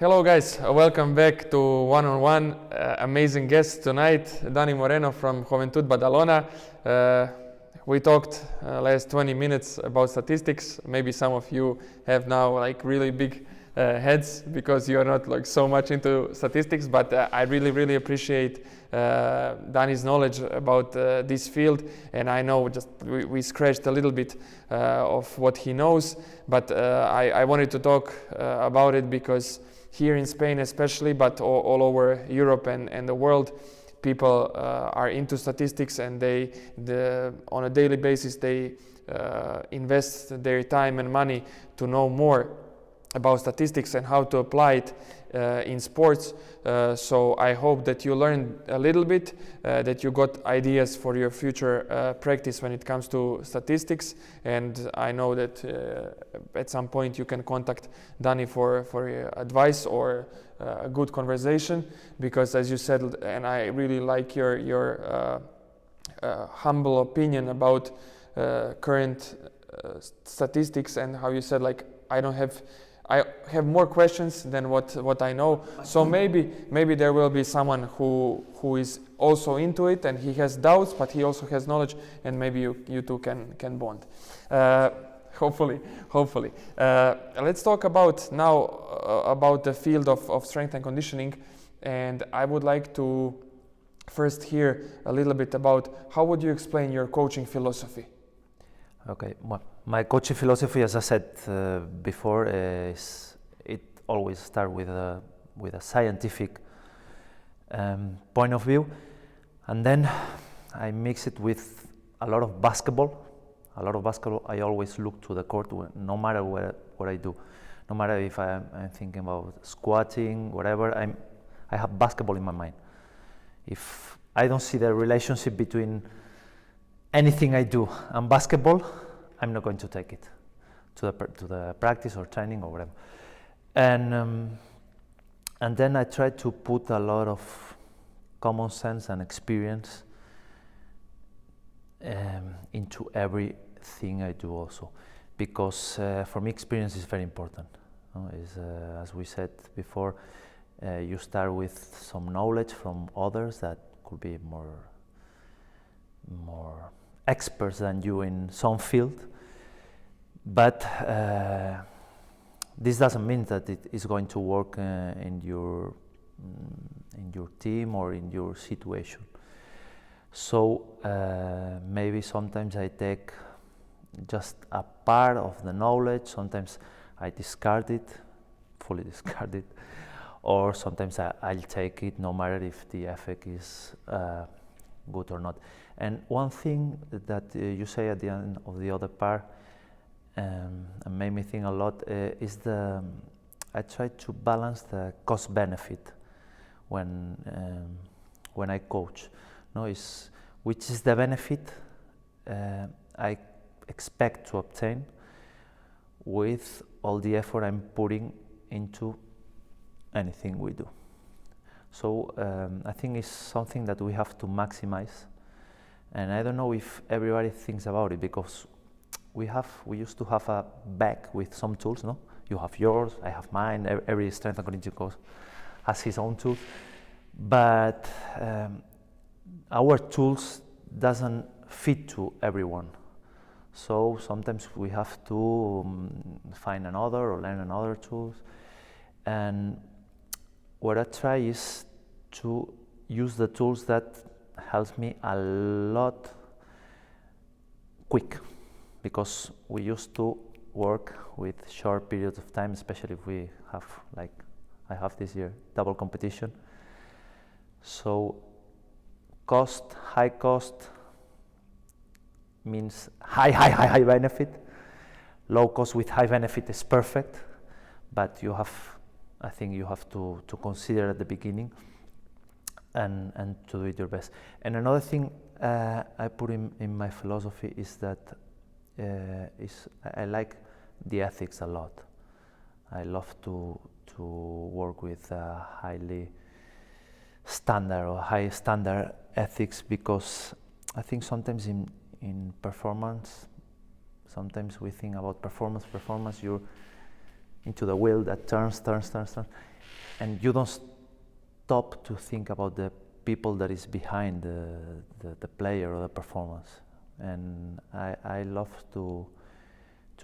Hello guys, welcome back to One on One. Amazing guest tonight, Dani Moreno from Juventud Badalona. We talked last 20 minutes about statistics. Maybe some of you have now like really big heads because you're not like so much into statistics, but I really appreciate Dani's knowledge about this field, and I know just we scratched a little bit of what he knows, but I wanted to talk about it because here in Spain especially, but all over Europe and the world, people are into statistics, and they on a daily basis they invest their time and money to know more about statistics and how to apply it in sports. So I hope that you learned a little bit, that you got ideas for your future practice when it comes to statistics, and I know that at some point you can contact Dani for advice or a good conversation, because as you said, and I really like your humble opinion about current statistics, and how you said like I have more questions than what I know. So maybe there will be someone who is also into it and he has doubts, but he also has knowledge, and maybe you two can bond. Hopefully. Let's talk about now about the field of strength and conditioning, and I would like to first hear a little bit about how would you explain your coaching philosophy? Okay, well, my coaching philosophy, as I said before, is it always starts with a scientific point of view, and then I mix it with a lot of basketball. I always look to the court no matter what I do, no matter if I'm thinking about squatting, whatever. I have basketball in my mind. If I don't see the relationship between anything I do and basketball, I'm not going to take it to the practice or training or whatever. And then I try to put a lot of common sense and experience into everything I do also, because for me experience is very important. As we said before, you start with some knowledge from others that could be more experts than you in some field, but this doesn't mean that it is going to work in your team or in your situation. So maybe sometimes I take just a part of the knowledge, sometimes I fully discard it, or sometimes I'll take it no matter if the effect is good or not. And one thing that you say at the end of the other part and made me think a lot is I try to balance the cost benefit when I coach. Which is the benefit I expect to obtain with all the effort I'm putting into anything we do. So I think it's something that we have to maximize, and I don't know if everybody thinks about it, because we used to have a bag with some tools. No, you have yours, I have mine. Every strength and conditioning coach has his own tools, but our tools doesn't fit to everyone. So sometimes we have to find another or learn another tools, and what I try is to use the tools that helps me a lot quick, because we used to work with short periods of time, especially if we have, like I have this year, double competition. So high cost means high benefit. Low cost with high benefit is perfect, but I think you have to consider at the beginning and to do it your best. And another thing I put in my philosophy is that I like the ethics a lot. I love to work with highly standard or high standard ethics, because I think sometimes in performance, sometimes we think about performance, you're into the wheel that turns, and you don't stop to think about the people that is behind the player or the performance. And I love to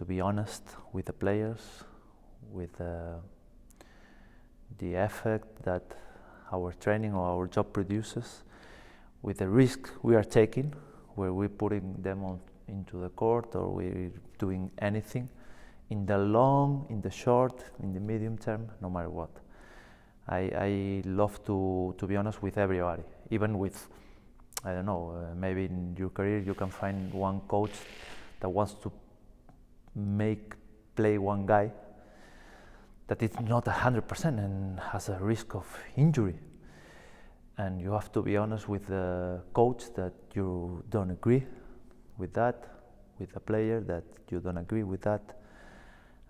be honest with the players, with the effect that our training or our job produces, with the risk we are taking, where we're putting them into the court or we're doing anything, in the long, in the short, in the medium term, no matter what. I love to be honest with everybody, even with, I don't know, maybe in your career you can find one coach that wants to play one guy that is not 100% and has a risk of injury. And you have to be honest with the coach that you don't agree with that, with the player that you don't agree with that,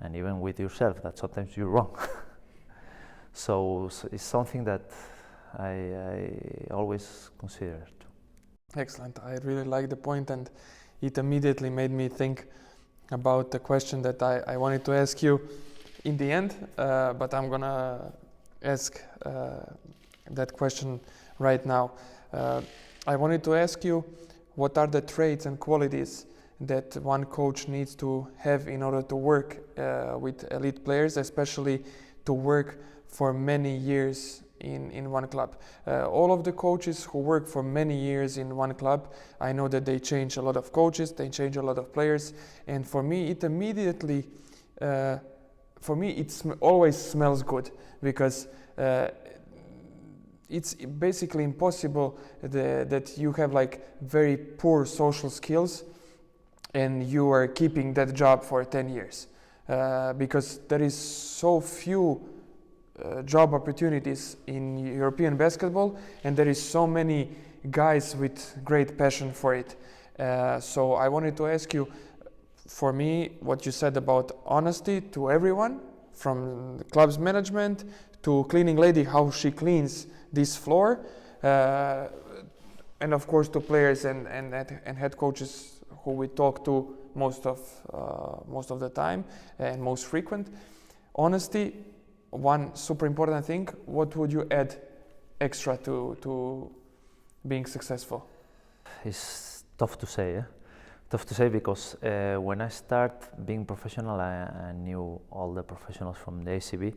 and even with yourself that sometimes you're wrong. So it's something that I always consider. Excellent. I really like the point, and it immediately made me think about the question that I wanted to ask you in the end, but I'm gonna ask that question right now. I wanted to ask you, what are the traits and qualities that one coach needs to have in order to work with elite players, especially to work for many years in one club? All of the coaches who work for many years in one club, I know that they change a lot of coaches, they change a lot of players, and for me it immediately, always smells good, because it's basically impossible that you have like very poor social skills and you are keeping that job for 10 years, because there is so few job opportunities in European basketball, and there is so many guys with great passion for it. So I wanted to ask you, for me, what you said about honesty to everyone, from the club's management to cleaning lady, how she cleans this floor, and of course to players and head coaches who we talk to most of the time and most frequent. Honesty, one super important thing. What would you add extra to being successful? It's tough to say, eh? Tough to say, because when I start being professional, I knew all the professionals from the ACB,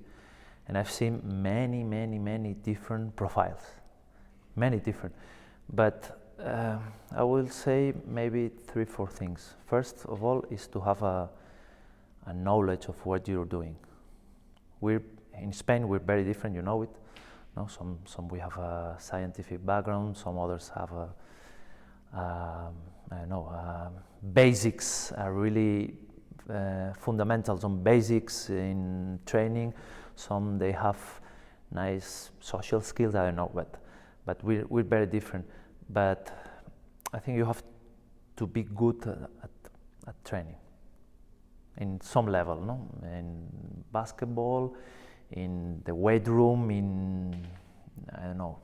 and I've seen many different profiles, many different. But I will say maybe 3-4 things. First of all is to have a knowledge of what you're doing. In Spain we're very different, you know it. No, some we have a scientific background, some others have basics are really fundamental, some basics in training. Some they have nice social skills, I don't know, but we're very different. But I think you have to be good at training in some level, no? In basketball, in the weight room, in, I don't know,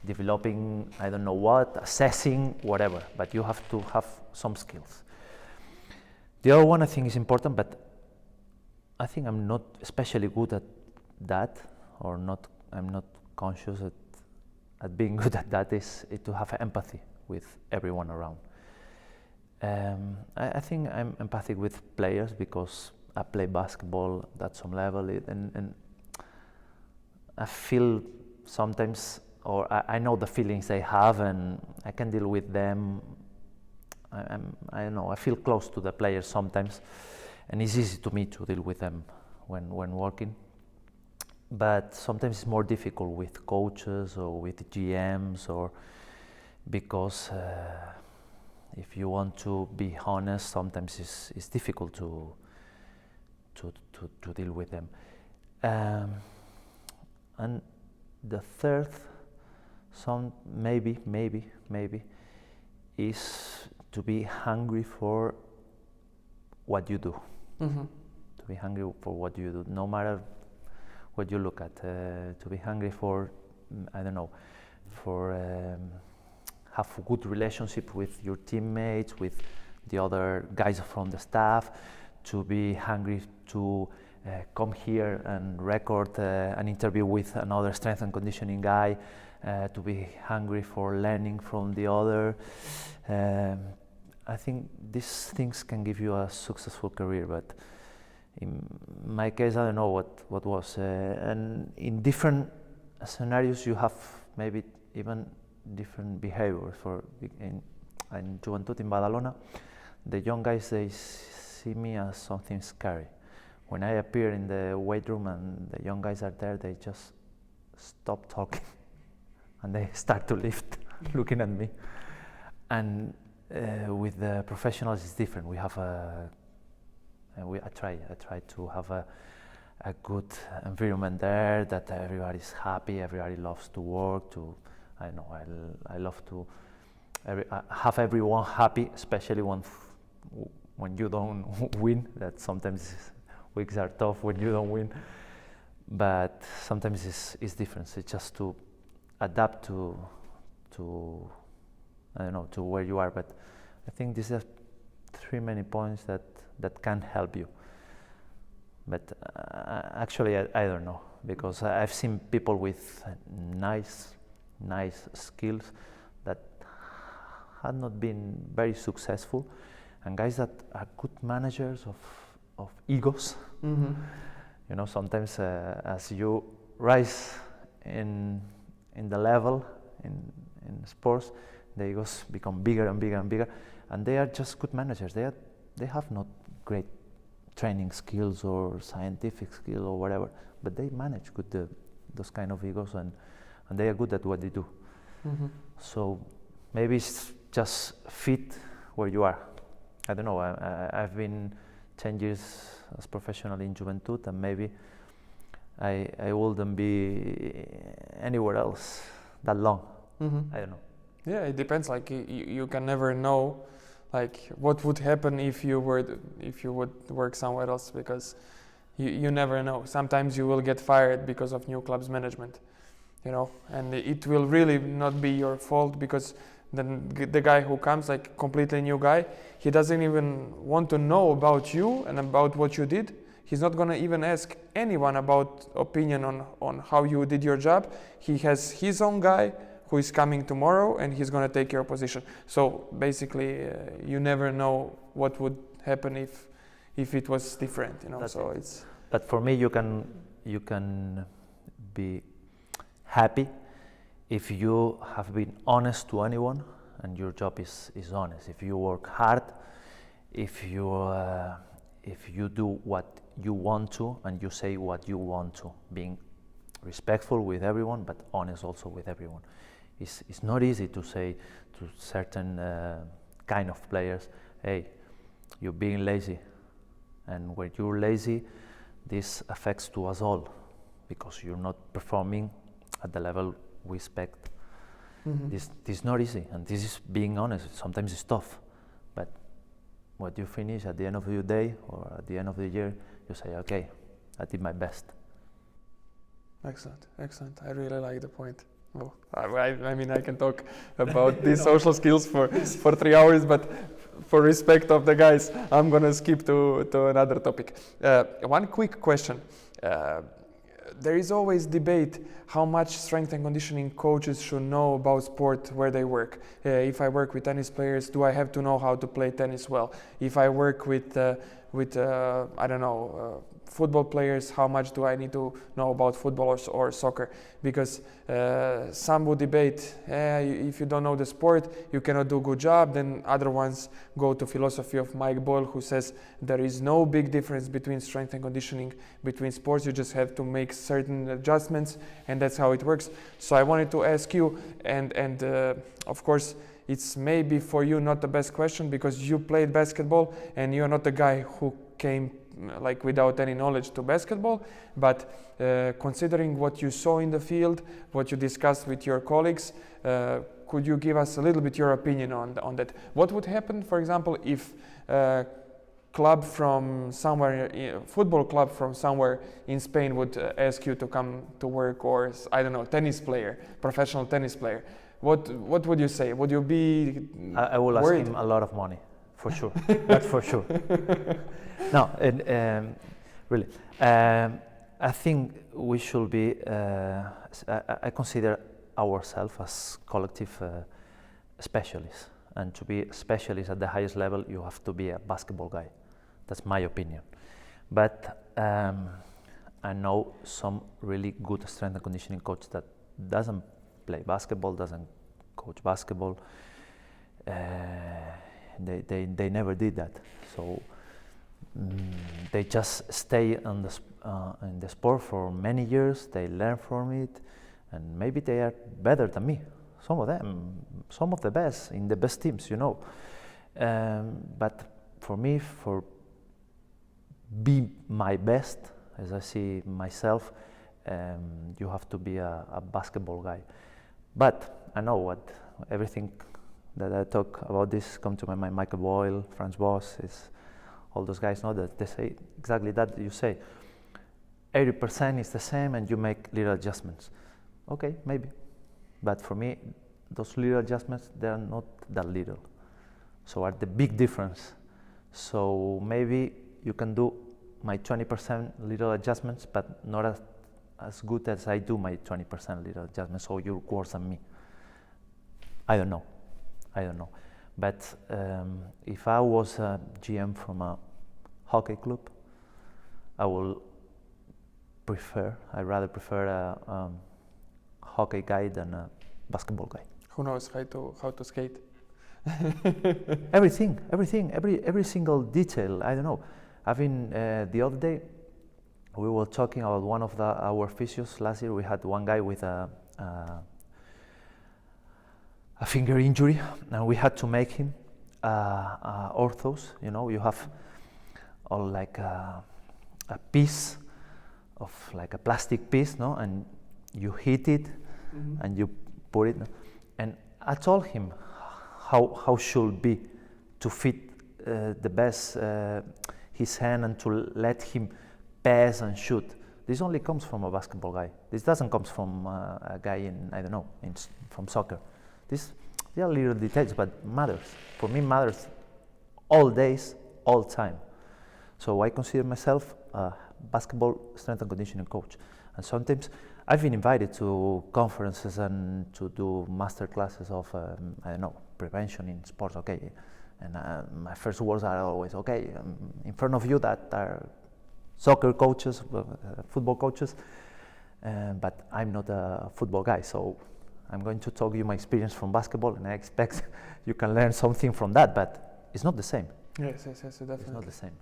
developing, I don't know what, assessing, whatever, but you have to have some skills. The other one I think is important, but I think I'm not especially good at that, or I'm not conscious at being good at that, is to have empathy with everyone around. I think I'm empathic with players because I play basketball at some level, and I feel sometimes, or I know the feelings they have, and I can deal with them. I don't know, I feel close to the players sometimes, and it's easy to me to deal with them when working. But sometimes it's more difficult with coaches or with GMs, or because if you want to be honest, sometimes it's difficult to deal with them. And the third, maybe, is to be hungry for what you do. Mm-hmm. To be hungry for what you do, no matter what you look at. To be hungry for, I don't know, for have a good relationship with your teammates, with the other guys from the staff. To be hungry to come here and record an interview with another strength and conditioning guy, to be hungry for learning from the other. I think these things can give you a successful career, but in my case, I don't know what was. And in different scenarios, you have maybe even different behaviors. In Juventud in Badalona, the young guys, they see me as something scary. When I appear in the weight room and the young guys are there, they just stop talking and they start to lift, looking at me. And with the professionals, it's different. We have I try to have a good environment there, that everybody's happy, everybody loves to work. I love to have everyone happy, especially when you don't win. That sometimes weeks are tough when you don't win, but sometimes it's different. It's just to adapt to I don't know, to where you are. But I think these are three main points that can help you. But actually, I don't know, because I've seen people with nice skills that had not been very successful, and guys that are good managers of egos. Mm-hmm. You know, sometimes as you rise in the level in sports, the egos become bigger and bigger and bigger, and they are just good managers. They have not great training skills or scientific skill or whatever, but they manage good those kind of egos, and they are good at what they do. Mm-hmm. So maybe it's just fit where you are. I don't know. I've been 10 years as professional in Juventud, and maybe I wouldn't be anywhere else that long. Mm-hmm. I don't know. Yeah, it depends. Like you can never know, like what would happen if you would work somewhere else, because you never know. Sometimes you will get fired because of new club's management, you know, and it will really not be your fault, because then the guy who comes, like completely new guy, he doesn't even want to know about you and about what you did. He's not gonna even ask anyone about opinion on how you did your job. He has his own guy who is coming tomorrow, and he's going to take your position. So basically, you never know what would happen if it was different, you know. So it's. But for me, you can be happy if you have been honest to anyone, and your job is honest. If you work hard, if you do what you want to, and you say what you want to, being respectful with everyone, but honest also with everyone. It's not easy to say to certain kind of players, hey, you're being lazy. And when you're lazy, this affects to us all, because you're not performing at the level we expect. Mm-hmm. This is not easy, and this is being honest. Sometimes it's tough, but when you finish at the end of your day or at the end of the year, you say, okay, I did my best. Excellent. I really like the point. Well, I mean, I can talk about these social skills for 3 hours, but for respect of the guys, I'm gonna skip to another topic. One quick question. There is always debate how much strength and conditioning coaches should know about sport where they work. If I work with tennis players, do I have to know how to play tennis well? If I work with I don't know, football players, how much do I need to know about football or soccer? Because some would debate, if you don't know the sport, you cannot do a good job. Then other ones go to philosophy of Mike Boyle, who says there is no big difference between strength and conditioning between sports. You just have to make certain adjustments, and that's how it works. So I wanted to ask you, and of course, it's maybe for you not the best question, because you played basketball and you're not the guy who came like without any knowledge to basketball, but considering what you saw in the field, what you discussed with your colleagues, could you give us a little bit your opinion on that? What would happen, for example, if club from somewhere, football club from somewhere in Spain would ask you to come to work, or I don't know, tennis player, professional tennis player? What would you say? Would you be I will worried? ask him a lot of money, for sure. That's for sure. No, and Really. I think we should be, I consider ourselves as collective specialists. And to be a specialist at the highest level, you have to be a basketball guy. That's my opinion. But I know some really good strength and conditioning coach that doesn't play basketball, doesn't coach basketball. They never did that. So they just stay in the sport for many years. They learn from it, and maybe they are better than me. Some of them, some of the best in the best teams, you know. But for me, for be my best, as I see myself, you have to be a basketball guy. But I know what everything that I talk about this come to my mind. Michael Boyle, Franz Boas, all those guys know that they say exactly that you say. 80% is the same, and you make little adjustments. Okay, maybe, but for me, those little adjustments, they are not that little. So are the big difference. So maybe you can do my 20% little adjustments, but not as good as I do my 20% little adjustments, so you're worse than me. I don't know. But if I was a GM from a hockey club, I'd rather prefer a hockey guy than a basketball guy. Who knows how to skate? Everything, every single detail. I don't know. The other day, we were talking about one of our physios last year. We had one guy with a finger injury, and we had to make him orthos. You know, you have all like a piece of like a plastic piece, no, and you hit it, and you put it. And I told him how should be to fit the best his hand and to let him pass and shoot. This only comes from a basketball guy. This doesn't come from a guy from soccer. They are little details, but matters. For me, matters all days, all time. So I consider myself a basketball strength and conditioning coach. And sometimes I've been invited to conferences and to do master classes of, prevention in sports, okay. And my first words are always, okay, in front of you that are soccer coaches, football coaches, but I'm not a football guy, so I'm going to talk you my experience from basketball, and I expect you can learn something from that, but it's not the same. Yes, definitely. It's not the same.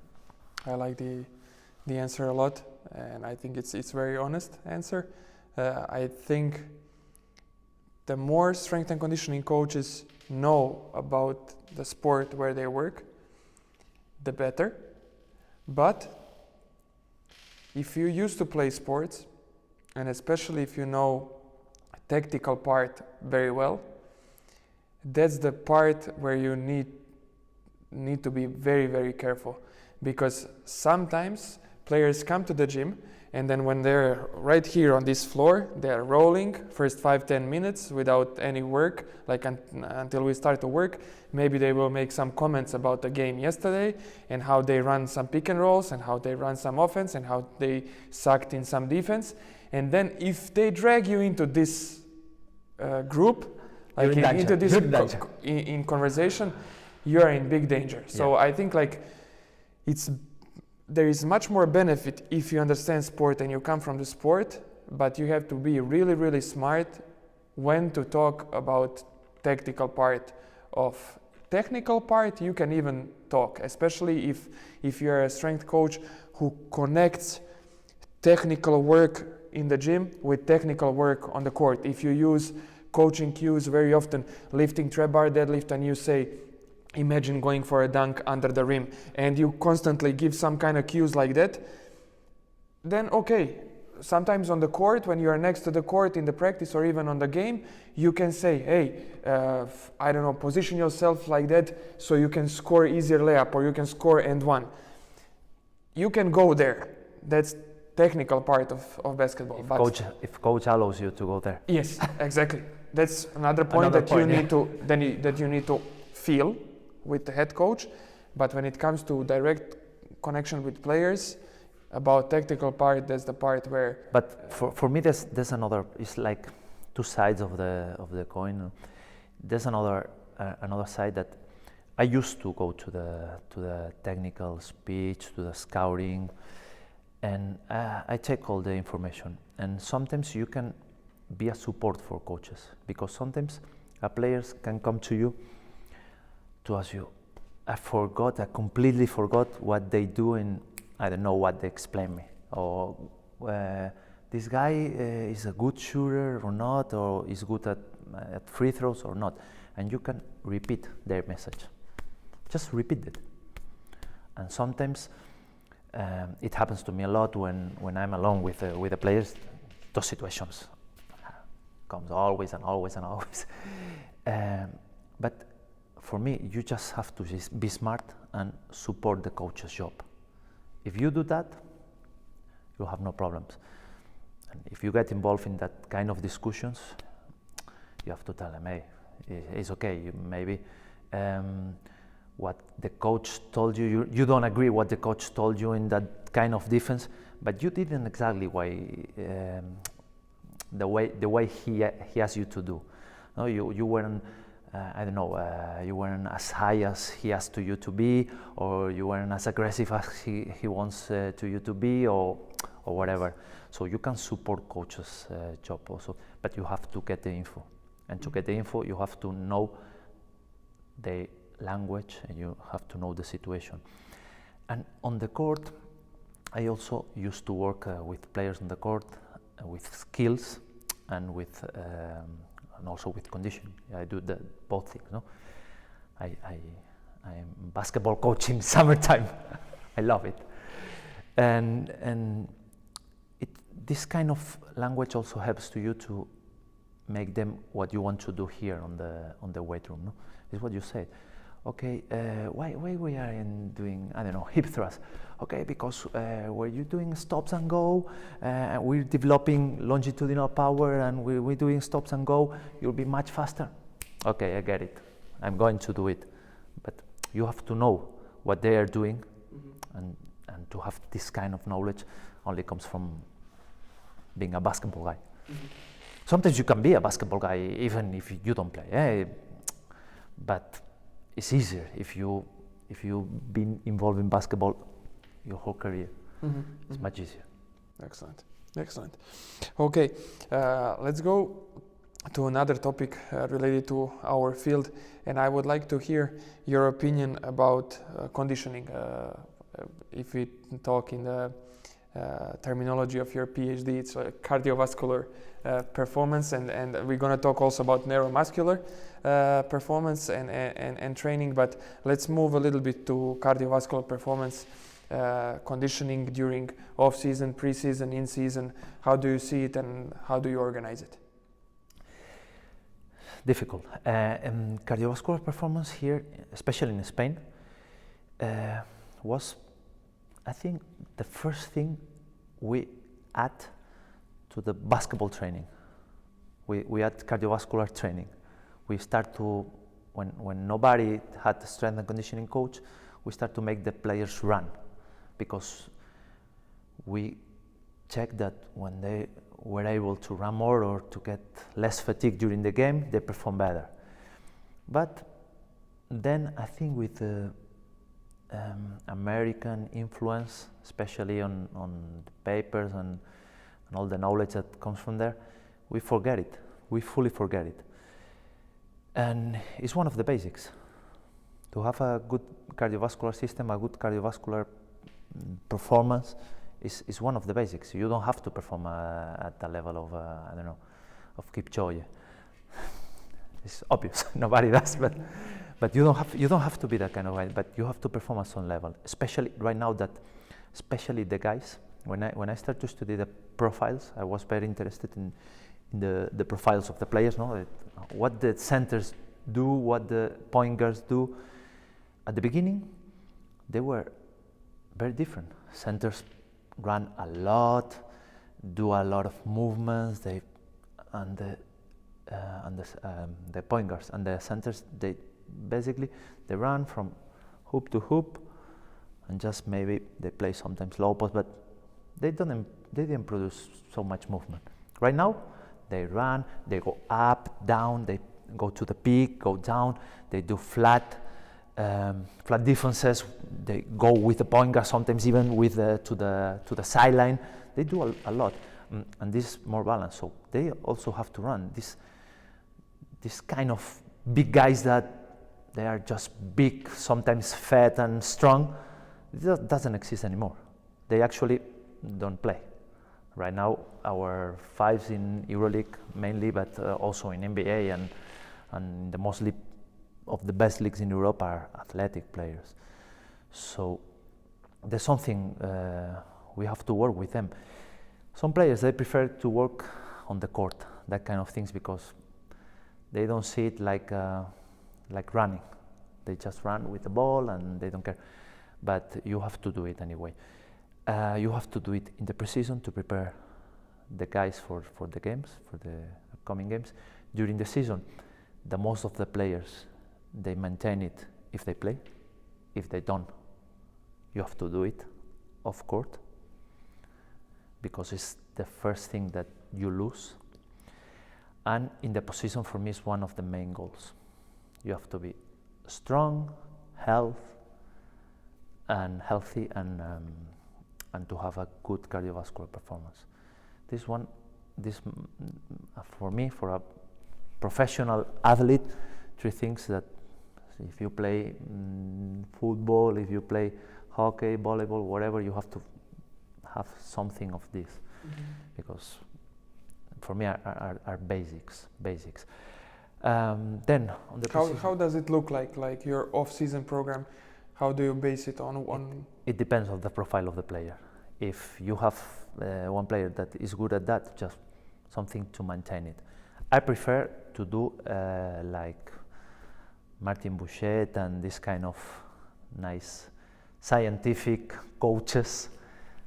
I like the answer a lot, and I think it's very honest answer. I think the more strength and conditioning coaches know about the sport where they work, the better. But if you used to play sports, and especially if you know tactical part very well, that's the part where you need to be very, very careful, because sometimes players come to the gym, and then when they're right here on this floor, they're rolling first 5-10 minutes without any work, like until we start to work. Maybe they will make some comments about the game yesterday and how they run some pick and rolls and how they run some offense and how they sucked in some defense. And then if they drag you into this group, like into this in conversation, you are in big danger. So I think like there is much more benefit if you understand sport and you come from the sport, but you have to be really, really smart when to talk about tactical part. Of technical part, you can even talk, especially if you're a strength coach who connects technical work in the gym with technical work on the court. If you use coaching cues very often, lifting trap bar deadlift, and you say, imagine going for a dunk under the rim, and you constantly give some kind of cues like that, then okay, sometimes on the court, when you are next to the court in the practice or even on the game, you can say, hey, position yourself like that so you can score easier layup or you can score and one. You can go there. That's technical part of basketball. If coach allows you to go there. Yes, exactly. That's another point that you need to feel with the head coach. But when it comes to direct connection with players, about tactical part, that's the part where. But for me, there's another. It's like two sides of the coin. There's another side that I used to go to the technical speech, to the scouting, and I take all the information. And sometimes you can be a support for coaches, because sometimes players can come to you to ask you, I completely forgot what they do, and I don't know what they explain me, or this guy is a good shooter or not, or is good at free throws or not, and you can repeat their message. Just repeat it. And sometimes it happens to me a lot when I'm alone with the players. Those situations comes always and always and always. But for me, you just have to be smart and support the coach's job. If you do that, you'll have no problems. And if you get involved in that kind of discussions, you have to tell them, hey, it's okay, maybe what the coach told you, you don't agree what the coach told you in that kind of defense, but you didn't exactly the way he asked you to do. No, you weren't, I don't know, you weren't as high as he asked you to be, or you weren't as aggressive as he wants you to be, or whatever. So you can support coach's job also, but you have to get the info. And to get the info, you have to know the language, and you have to know the situation. And on the court, I also used to work with players on the court, with skills, and also with conditioning. I do both things. No, I'm basketball coach in summertime. I love it, and this kind of language also helps to you to make them what you want to do here on the weight room. No, is what you said. Okay, why we are doing, I don't know, hip thrust? Okay, because we're you doing stops and go, we're developing longitudinal power, and we're doing stops and go, you'll be much faster. Okay, I get it. I'm going to do it. But you have to know what they are doing, and to have this kind of knowledge only comes from being a basketball guy. Sometimes you can be a basketball guy even if you don't play, but it's easier if you've been involved in basketball your whole career. It's much easier. Excellent. Okay, let's go to another topic related to our field, and I would like to hear your opinion about conditioning. If we talk in the terminology of your PhD, it's cardiovascular performance, and we're going to talk also about neuromuscular performance and training, but let's move a little bit to cardiovascular performance, conditioning during off-season, pre-season, in-season. How do you see it, and how do you organize it? Difficult. Cardiovascular performance here, especially in Spain, was, I think, the first thing we add to the basketball training. We add cardiovascular training. We start to, when nobody had a strength and conditioning coach, we start to make the players run, because we check that when they were able to run more or to get less fatigue during the game, they perform better. But then I think with the American influence, especially on the papers and all the knowledge that comes from there, we forget it. We fully forget it. And it's one of the basics. To have a good cardiovascular system, a good cardiovascular performance is one of the basics. You don't have to perform at the level of, I don't know, of Kipchoge. It's obvious, nobody does, but you don't have to be that kind of guy, but you have to perform at some level, especially right now that, especially the guys, when I started to study the profiles, I was very interested in the profiles of the players, no? What the centers do, what the point guards do. At the beginning, they were very different. Centers run a lot, do a lot of movements, and the point guards and the centers, they basically run from hoop to hoop, and just maybe they play sometimes low post, but they didn't produce so much movement. Right now, they run, they go up, down, they go to the peak, go down, they do flat defenses, they go with the point guard, sometimes even with to the sideline. They do a lot, and this is more balanced. So they also have to run. This kind of big guys that they are just big, sometimes fat and strong, it doesn't exist anymore. They actually don't play. Right now, our fives in EuroLeague mainly, but also in NBA and the mostly of the best leagues in Europe are athletic players. So there's something we have to work with them. Some players, they prefer to work on the court, that kind of things, because they don't see it like running. They just run with the ball and they don't care. But you have to do it anyway. You have to do it in the preseason to prepare the guys for the games, for the upcoming games. During the season, the most of the players, they maintain it if they play. If they don't, you have to do it off court, because it's the first thing that you lose. And in the position, for me, is one of the main goals. You have to be strong, healthy, and to have a good cardiovascular performance. For me, for a professional athlete, three things that if you play football, if you play hockey, volleyball, whatever, you have to have something of this, because for me are basics. Then on the how does it look like your off-season program? How do you base it on? It depends on the profile of the player. If you have one player that is good at that, just something to maintain it. I prefer to do like Martin Bouchet and this kind of nice scientific coaches.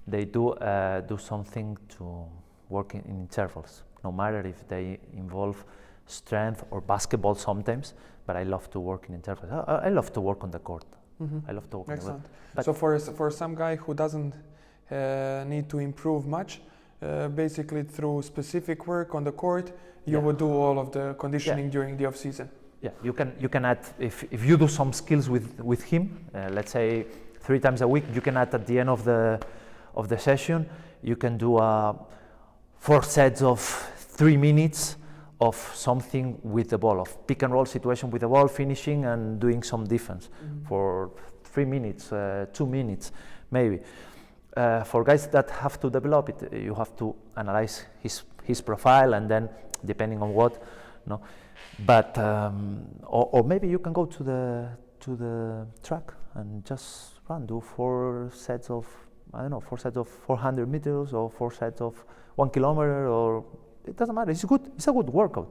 They do something to work in intervals, no matter if they involve strength or basketball sometimes, but I love to work in intervals. I love to work on the court. I love to work Excellent. on the court. So for some guy who doesn't need to improve much, basically through specific work on the court, you would do all of the conditioning during the off season. Yeah, you can add, if you do some skills with him, let's say 3 times a week, you can add at the end of the session, you can do 4 sets of 3 minutes of something with the ball, of pick and roll situation with the ball, finishing and doing some defense for 3 minutes, 2 minutes, maybe. For guys that have to develop it, you have to analyze his profile, and then depending on what, no. But or maybe you can go to the track and just run, do 4 sets of 400 meters or 4 sets of 1 kilometer, or it doesn't matter. It's good. It's a good workout.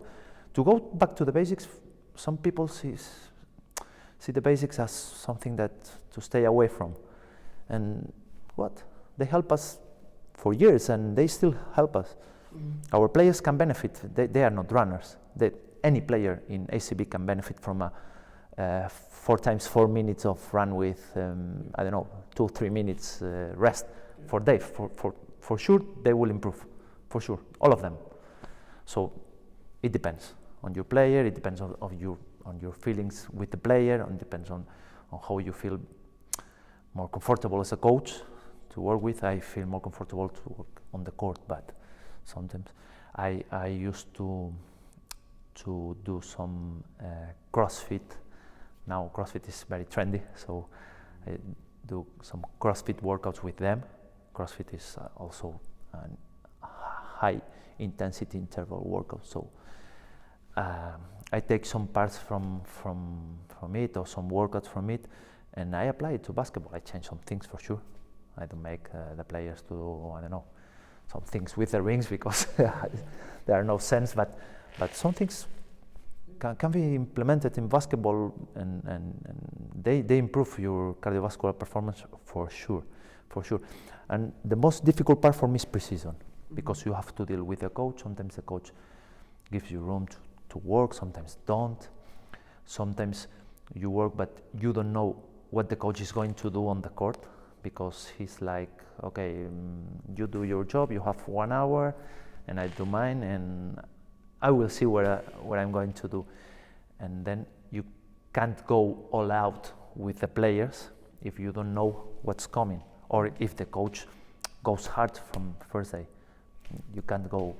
To go back to the basics, some people see the basics as something that to stay away from, and they help us for years, and they still help us. Our players can benefit. They are not runners. Any player in ACB can benefit from a 4 times 4 minutes of run with 2-3 minutes rest for day. For sure, they will improve. For sure, all of them. So it depends on your player. It depends on your feelings with the player, and depends on how you feel more comfortable as a coach to work with. I feel more comfortable to work on the court, but sometimes I used to do some CrossFit. Now CrossFit is very trendy, so I do some CrossFit workouts with them. CrossFit is also a high intensity interval workout, so I take some parts from it, or some workouts from it, and I apply it to basketball. I change some things for sure. I don't make the players to do, some things with the rings, because there are no sense, but some things can be implemented in basketball, and they improve your cardiovascular performance for sure. And the most difficult part for me is preseason, because you have to deal with the coach. Sometimes the coach gives you room to work, sometimes don't. Sometimes you work, but you don't know what the coach is going to do on the court, because he's like, okay, you do your job, you have 1 hour, and I do mine, and I will see what I'm going to do. And then you can't go all out with the players if you don't know what's coming, or if the coach goes hard from first day. You can't go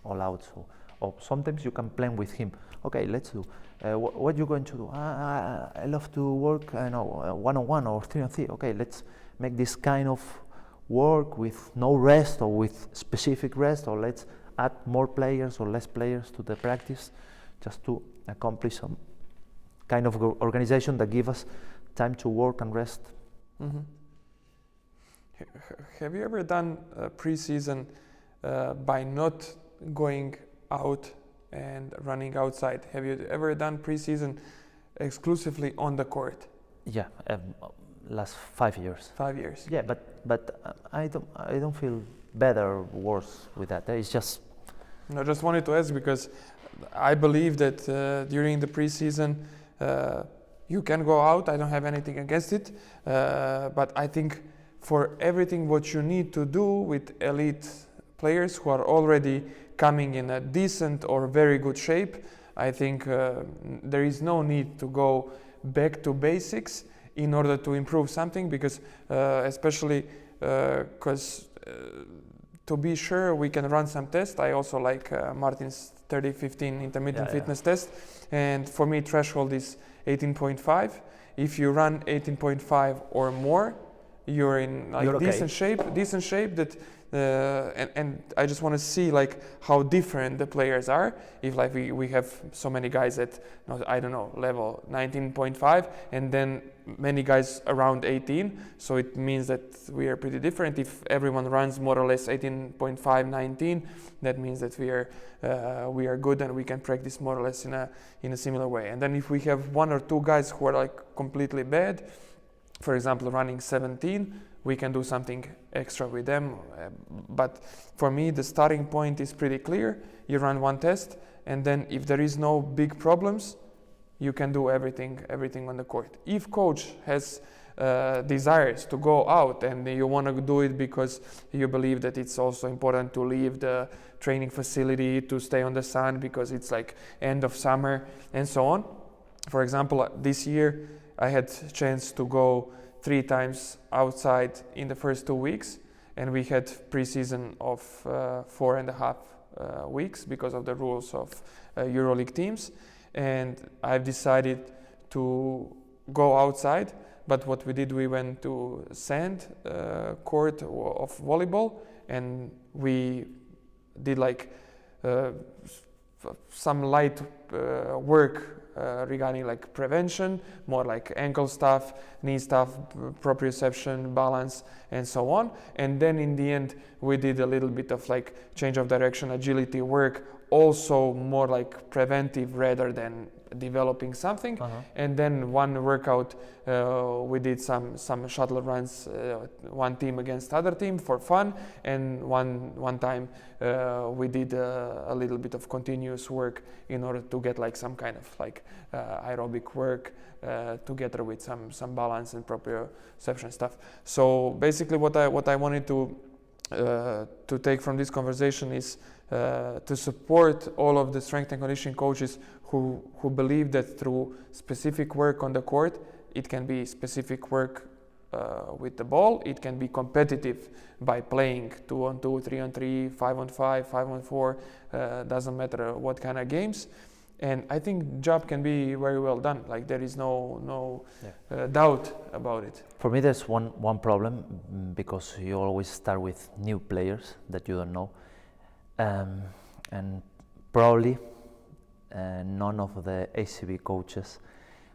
all out. So, or sometimes you can plan with him. Okay, let's do. What you going to do? I love to work. I know 1-on-1 or 3-on-3. Okay, let's make this kind of work with no rest or with specific rest, or let's add more players or less players to the practice, just to accomplish some kind of organization that give us time to work and rest. Mm-hmm. Have you ever done pre-season by not going out and running outside? Have you ever done pre-season exclusively on the court? Yeah, last 5 years. 5 years. Yeah, but I don't feel better or worse with that. It's just. I just wanted to ask because I believe that during the pre-season you can go out. I don't have anything against it, but I think for everything what you need to do with elite players who are already coming in a decent or very good shape, I think there is no need to go back to basics in order to improve something, because especially because to be sure we can run some tests. I also like Martin's 30-15 intermittent fitness test, and for me threshold is 18.5. If you run 18.5 or more, you're in like you're okay. decent shape that and I just want to see like how different the players are. If like we have so many guys at I don't know level 19.5 and then many guys around 18, so it means that we are pretty different. If everyone runs more or less 18.5, 19, that means that we are good and we can practice more or less in a similar way. And then if we have 1 or 2 guys who are like completely bad, for example running 17, we can do something extra with them. But for me the starting point is pretty clear. You run 1 test, and then if there is no big problems, you can do everything on the court. If coach has desires to go out and you want to do it because you believe that it's also important to leave the training facility to stay on the sun because it's like end of summer and so on. For example, this year I had chance to go 3 times outside in the first 2 weeks, and we had pre-season of 4.5 weeks because of the rules of EuroLeague teams. And I've decided to go outside, but what we did, we went to sand court of volleyball, and we did like some light work regarding like prevention, more like ankle stuff, knee stuff, proprioception, balance, and so on. And then in the end, we did a little bit of like change of direction, agility work, also more like preventive rather than developing something. And then 1 workout we did some shuttle runs, 1 team against other team for fun, and one time we did a little bit of continuous work in order to get like some kind of like aerobic work together with some balance and proprioception stuff. So basically what I wanted to take from this conversation is to support all of the strength and conditioning coaches who believe that through specific work on the court, it can be specific work with the ball, it can be competitive by playing 2-on-2, 3-on-3, 5-on-5, 5-on-4, doesn't matter what kind of games. And I think job can be very well done. Like there is no doubt about it. For me, there's one problem because you always start with new players that you don't know, and probably none of the ACB coaches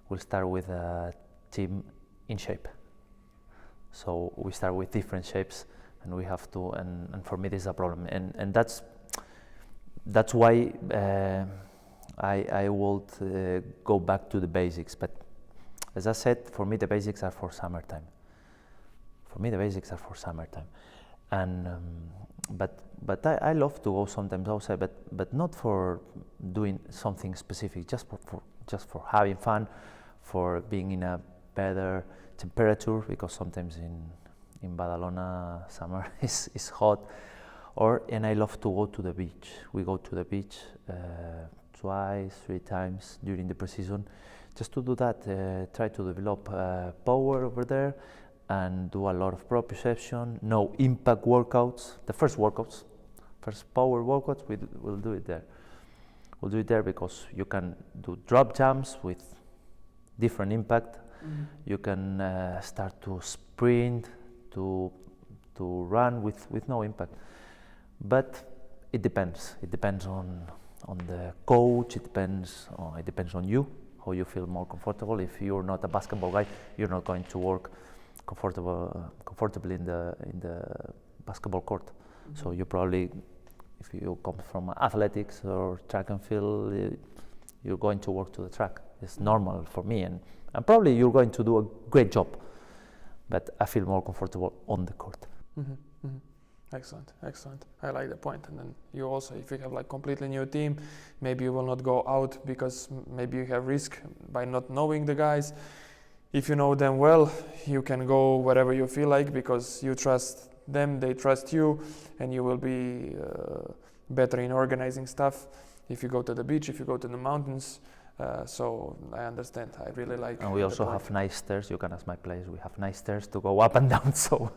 will start with a team in shape. So we start with different shapes, and we have to. And for me, this is a problem, and that's why. I would go back to the basics, but as I said, for me the basics are for summertime. And but I love to go sometimes outside, but not for doing something specific, just for having fun, for being in a better temperature, because sometimes in Badalona summer is hot, and I love to go to the beach. We go to the beach twice, 3 times during the preseason, just to do that, try to develop power over there and do a lot of proprioception, no impact workouts. The first power workouts, we'll do it there. We'll do it there because you can do drop jumps with different impact. You can start to sprint, to run with no impact. But it depends. It depends on the coach. It depends on you, how you feel more comfortable. If you're not a basketball guy, you're not going to work comfortably in the basketball court. So you probably, if you come from athletics or track and field, you're going to work to the track. It's normal for me, and probably you're going to do a great job. But I feel more comfortable on the court. Excellent. I like the point. And then you also, if you have like completely new team, maybe you will not go out because maybe you have risk by not knowing the guys. If you know them well, you can go wherever you feel like because you trust them, they trust you, and you will be better in organizing stuff if you go to the beach, if you go to the mountains. So I understand. I really like. And we also have nice stairs. You can ask my players. We have nice stairs to go up and down. So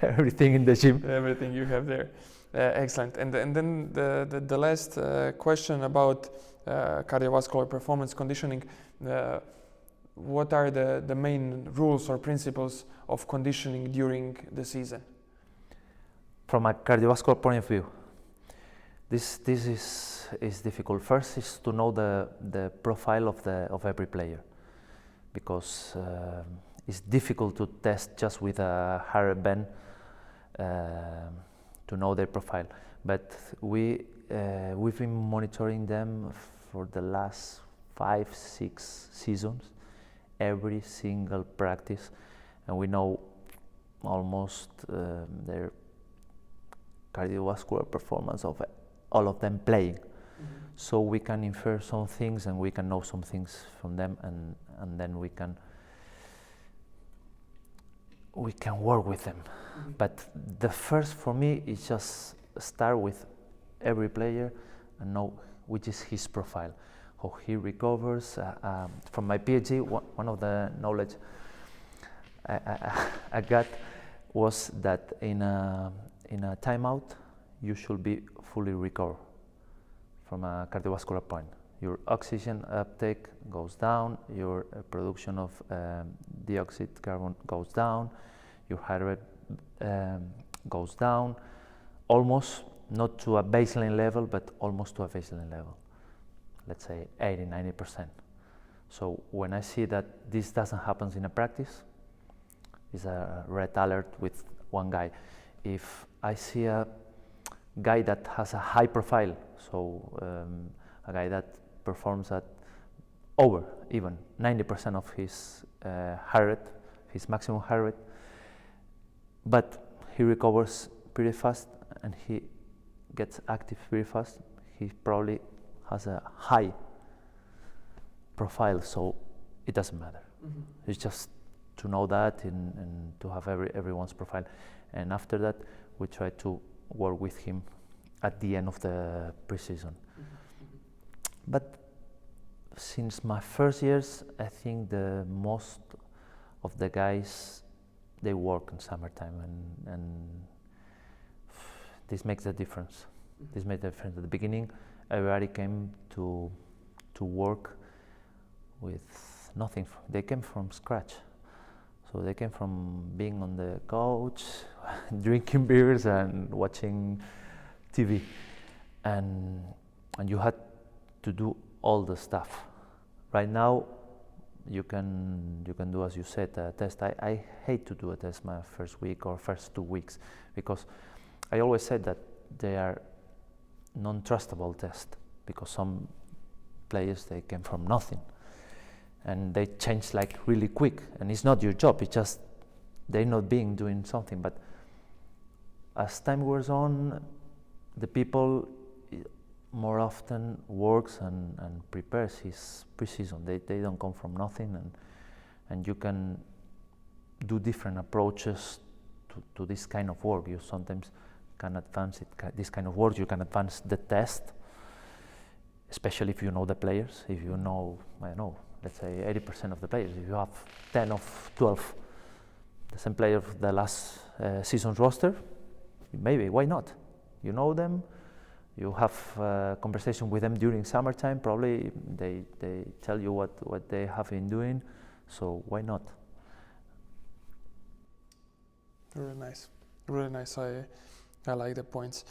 everything in the gym. Everything you have there. Excellent. And then the last question about cardiovascular performance conditioning. What are the main rules or principles of conditioning during the season? From a cardiovascular point of view, this is difficult. First is to know the profile of every player, because it's difficult to test just with a heart rate band to know their profile. But we've been monitoring them for the last 5-6 seasons, every single practice, and we know almost their cardiovascular performance of all of them playing. So we can infer some things and we can know some things from them, and then we can work with them. But the first for me is just start with every player and know which is his profile, how he recovers. From my PhD, one of the knowledge I got was that in a timeout you should be fully recovered from a cardiovascular point. Your oxygen uptake goes down, your production of dioxide carbon goes down, your heart rate goes down, almost not to a baseline level, but almost to a baseline level, let's say 80-90%. So when I see that this doesn't happen in a practice, it's a red alert with one guy. If I see a guy that has a high profile, so a guy that performs at over even 90% of his heart rate, his maximum heart rate, but he recovers pretty fast and he gets active pretty fast, he probably has a high profile, so it doesn't matter. It's just to know that and to have everyone's profile. And after that, we try to work with him at the end of the preseason. But since my first years, I think the most of the guys, they work in summertime, and this makes a difference. This made a difference. At the beginning, everybody came to work with nothing. They came from scratch. So they came from being on the couch, drinking beers and watching TV, and you had to do all the stuff. Right now, you can do, as you said, a test. I hate to do a test my first week or first 2 weeks, because I always said that they are non-trustable tests, because some players, they came from nothing and they change like really quick, and it's not your job, it's just they're not doing something. But as time goes on, the people more often works and prepares his preseason. They don't come from nothing, and you can do different approaches to this kind of work. You sometimes can advance it, this kind of work, you can advance the test, especially if you know the players. If you know, I don't know, let's say 80% of the players, if you have 10 of 12 the same player of the last season's roster, maybe, why not? You know them, you have conversation with them during summertime, probably they tell you what they have been doing, so why not? Really nice, really nice. I like the points.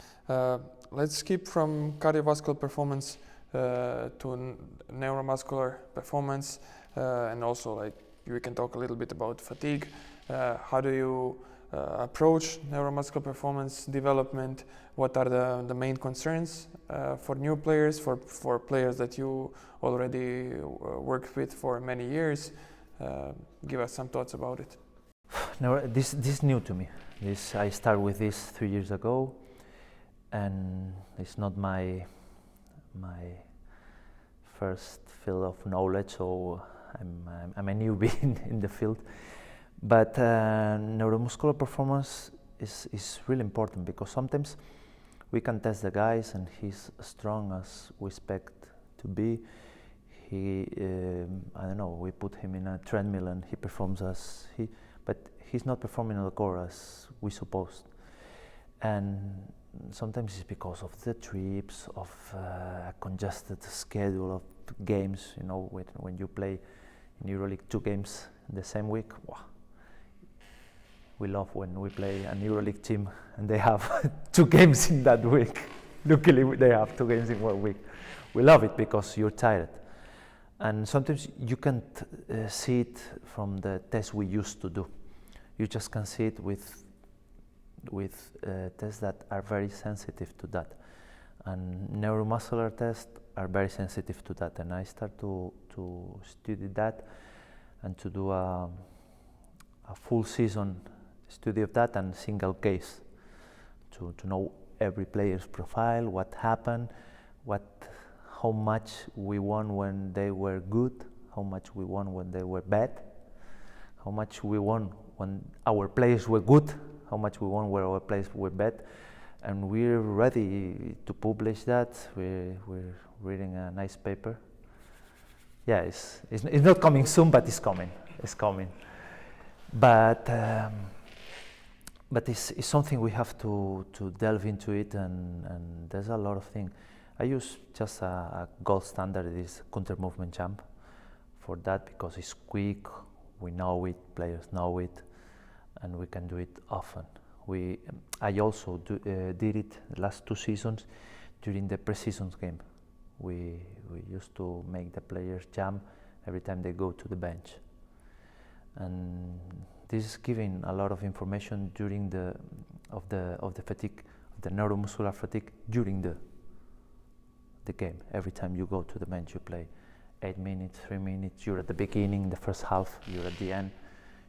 Let's skip from cardiovascular performance to neuromuscular performance, and also like we can talk a little bit about fatigue. How do you approach neuromuscular performance development? What are the main concerns for new players, for players that you already worked with for many years? Give us some thoughts about it. No, this is new to me. I started with this 3 years ago, and it's not my first field of knowledge, so I'm a newbie in the field. But neuromuscular performance is really important, because sometimes we can test the guys and he's as strong as we expect to be. I don't know, we put him in a treadmill and he performs but he's not performing on the core as we supposed. And sometimes it's because of the trips, of a congested schedule of games. You know, when you play in EuroLeague 2 games in the same week, wow. We love when we play a EuroLeague team and they have 2 games in that week. Luckily, they have 2 games in 1 week. We love it because you're tired. And sometimes you can't see it from the tests we used to do. You just can see it with tests that are very sensitive to that. And neuromuscular tests are very sensitive to that. And I start to study that and to do a full season study of that and single case to know every player's profile, what happened, how much we won when they were good, how much we won when they were bad, how much we won when our players were good, how much we won when our players were bad. And we're ready to publish that. We're reading a nice paper. Yeah, it's not coming soon, but it's coming. It's coming. But it's something we have to delve into it, and there's a lot of things. I use just a gold standard, is counter movement jump for that, because it's quick, we know it, players know it, and we can do it often. I also did it the last 2 seasons during the pre-season game. We used to make the players jump every time they go to the bench. And this is giving a lot of information during the fatigue, of the neuromuscular fatigue during the game. Every time you go to the bench, you play 8 minutes, 3 minutes. You're at the beginning, the first half. You're at the end.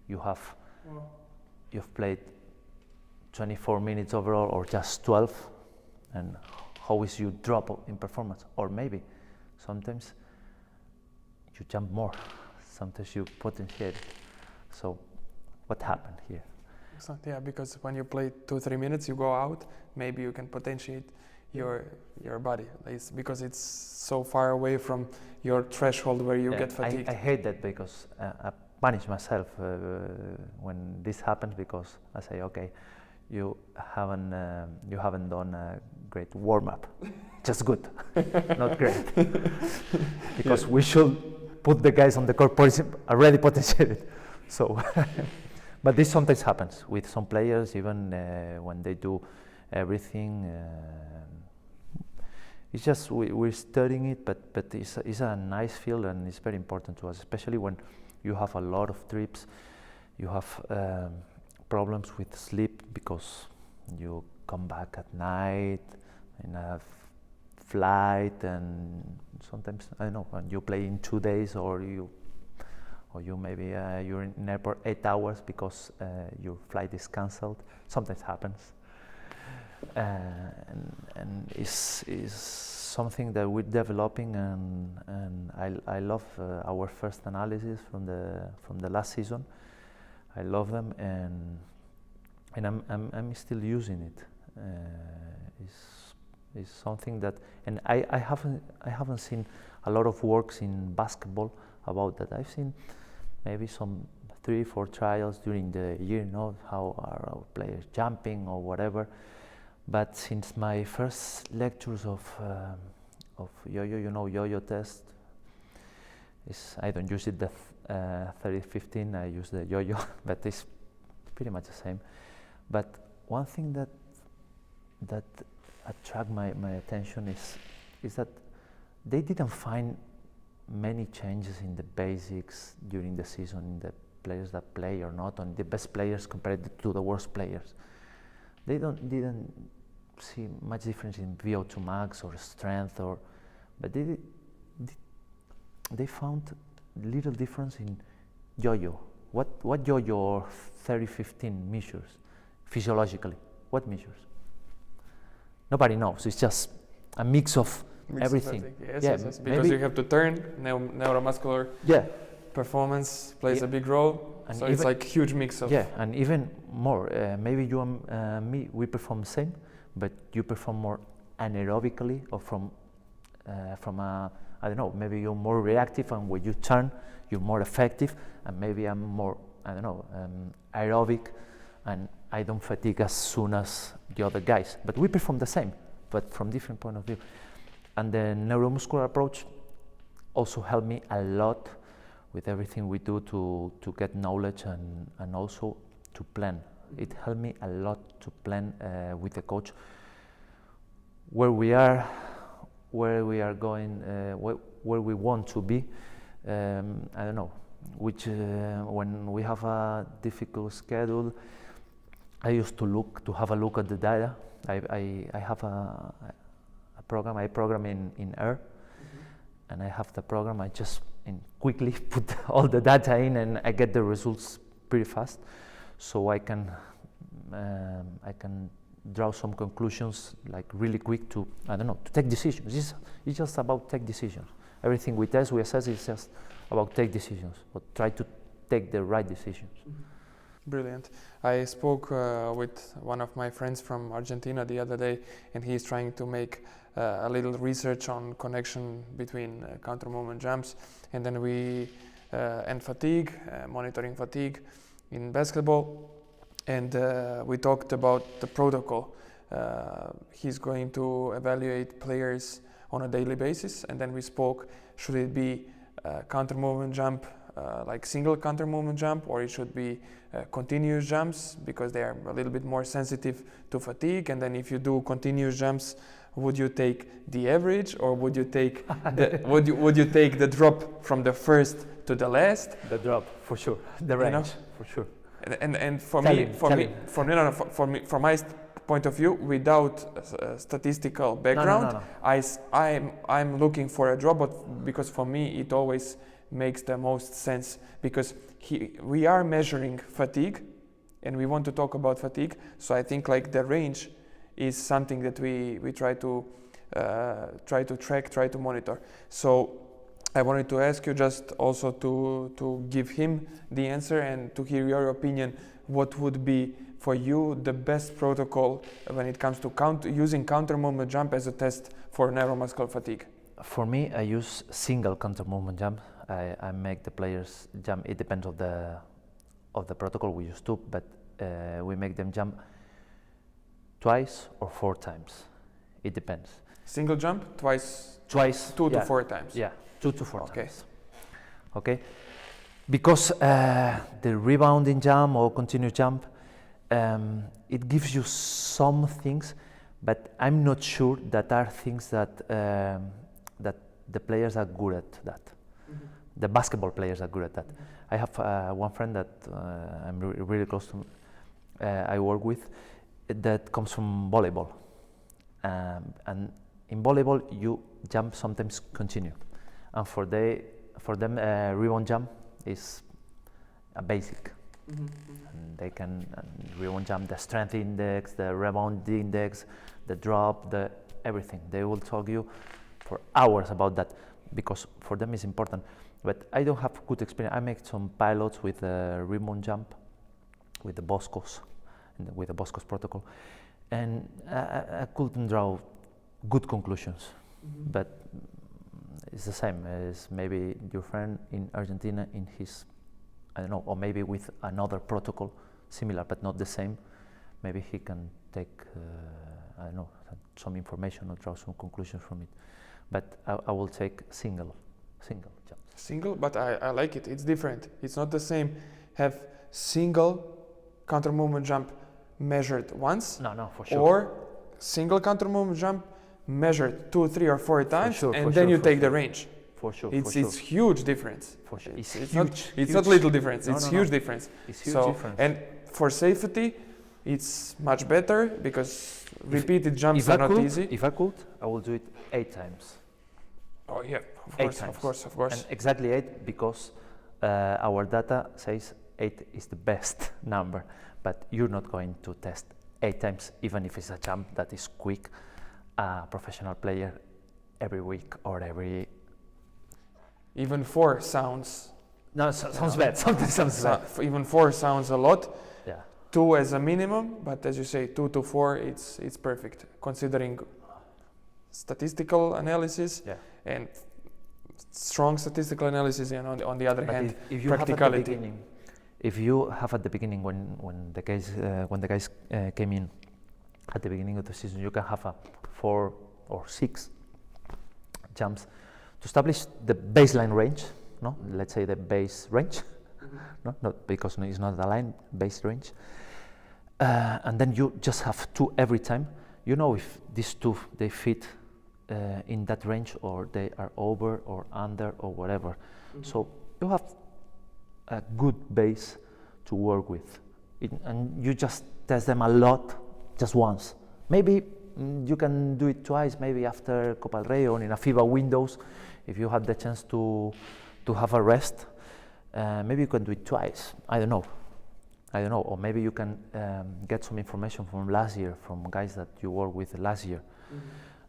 You've played 24 minutes overall, or just 12. And how is your drop in performance? Or maybe sometimes you jump more. Sometimes you potentiate it. So what happened here? Excellent. Yeah, because when you play 2-3 minutes, you go out, maybe you can potentiate your body, because it's so far away from your threshold where you get fatigued. I hate that, because I punish myself when this happens, because I say, okay, you haven't done a great warm-up. Just good, not great. Because we should put the guys on the court already potentiated. So, but this sometimes happens with some players, even when they do everything. It's just we're studying it, but it's a nice field, and it's very important to us, especially when you have a lot of trips, you have problems with sleep, because you come back at night in a flight, and sometimes, I don't know, when you play in 2 days, or you maybe you're in airport 8 hours because your flight is cancelled. Sometimes happens, and is something that we're developing, and I love our first analysis from the last season. I love them, and and I'm still using it. Is something that, and I haven't seen a lot of works in basketball about that. I've seen maybe some 3-4 trials during the year, how are our players jumping or whatever. But since my first lectures of yo-yo, yo-yo test, I don't use it the 30-15. I use the yo-yo, but it's pretty much the same. But one thing that attract my attention is that they didn't find many changes in the basics during the season, in the players that play or not, on the best players compared to the worst players. They didn't see much difference in VO2 max or strength, but they found little difference in yo-yo. What yo-yo or 30-15 measures physiologically? What measures? Nobody knows. It's just a mix of everything. Yes, because you have to turn, neuromuscular performance plays a big role. And so it's like huge mix of... Yeah, and even more. Maybe you and me, we perform the same, but you perform more anaerobically, or from I don't know, maybe you're more reactive, and when you turn, you're more effective, and maybe I'm more, aerobic, and I don't fatigue as soon as the other guys. But we perform the same, but from different point of view. And the neuromuscular approach also helped me a lot with everything we do to get knowledge and also to plan. It helped me a lot to plan with the coach where we are going, where we want to be. I don't know, which when we have a difficult schedule, I used to have a look at the data. I have a program. I program in R, and I have the program. I just quickly put all the data in, and I get the results pretty fast, so I can draw some conclusions like really quick to take decisions. It's just about take decisions. Everything we test, we assess, is just about take decisions, but try to take the right decisions. Brilliant. I spoke with one of my friends from Argentina the other day, and he's trying to make a little research on connection between counter movement jumps and then and fatigue, monitoring fatigue in basketball. And we talked about the protocol. He's going to evaluate players on a daily basis, and then we spoke, should it be counter movement jump, like single counter movement jump, or it should be continuous jumps, because they are a little bit more sensitive to fatigue. And then if you do continuous jumps, would you take the average, or would you take would you take the drop from the first to the last? The drop, for sure. The range, for sure. And from my point of view, without statistical background, I'm looking for a drop, but because for me it always makes the most sense, because we are measuring fatigue, and we want to talk about fatigue. So I think like the range is something that we try to track, try to monitor. So I wanted to ask you just also to give him the answer and to hear your opinion. What would be for you the best protocol when it comes to using counter movement jump as a test for neuromuscular fatigue? For me, I use single counter movement jump. I make the players jump. It depends of the protocol we use too, but we make them jump twice or 4 times. It depends. Single jump twice, 2 to 4 times. Yeah, 2 to 4 times. Okay. Because the rebounding jump or continuous jump, it gives you some things, but I'm not sure that are things that that the players are good at that. Mm-hmm. The basketball players are good at that. Mm-hmm. I have one friend that I'm really close to, I work with, that comes from volleyball. And in volleyball, you jump sometimes continue. And for them, rebound jump is a basic. Mm-hmm. And they can rebound jump, the strength index, the rebound index, the drop, everything. They will talk you for hours about that, because for them it's important. But I don't have good experience. I make some pilots with rebound jump, with the Boscos, with the Bosco's protocol, and I couldn't draw good conclusions. But it's the same as maybe your friend in Argentina in his, I don't know, or maybe with another protocol similar but not the same. Maybe he can take, I don't know, some information or draw some conclusions from it. But I will take single jumps. Single, but I like it. It's different. It's not the same. Have single counter movement jump measured once. No, for sure. Or single counter movement jump measured 2, 3, or 4 times, and then you take the range. For sure. It's huge difference. For sure. It's huge. It's not little difference. No, it's no, huge no. difference. It's huge So, difference. and for safety, it's much better because repeated jumps are not easy. If I could, I will do it 8 times. Oh yeah, of course. And exactly 8 because our data says 8 is the best number, but you're not going to test 8 times, even if it's a jump that is quick, a professional player every week or every... Even 4 sounds... No, sounds bad, something sounds bad. Even 4 sounds a lot. Yeah. 2 as a minimum, but as you say, 2 to 4, it's perfect, considering statistical analysis and strong statistical analysis, and on the other hand, if you practicality. If you have at the beginning, when the guys came in at the beginning of the season, you can have a 4 or 6 jumps to establish the baseline range. No, let's say the base range. No, not because it's not a line, base range. And then you just have 2 every time. You know if these 2 they fit in that range, or they are over or under or whatever. So you have a good base to work with, and you just test them a lot, just once. Maybe you can do it twice, maybe after Copa del Rey or in a FIBA windows, if you have the chance to have a rest. Maybe you can do it twice. I don't know, or maybe you can get some information from last year, from guys that you worked with last year,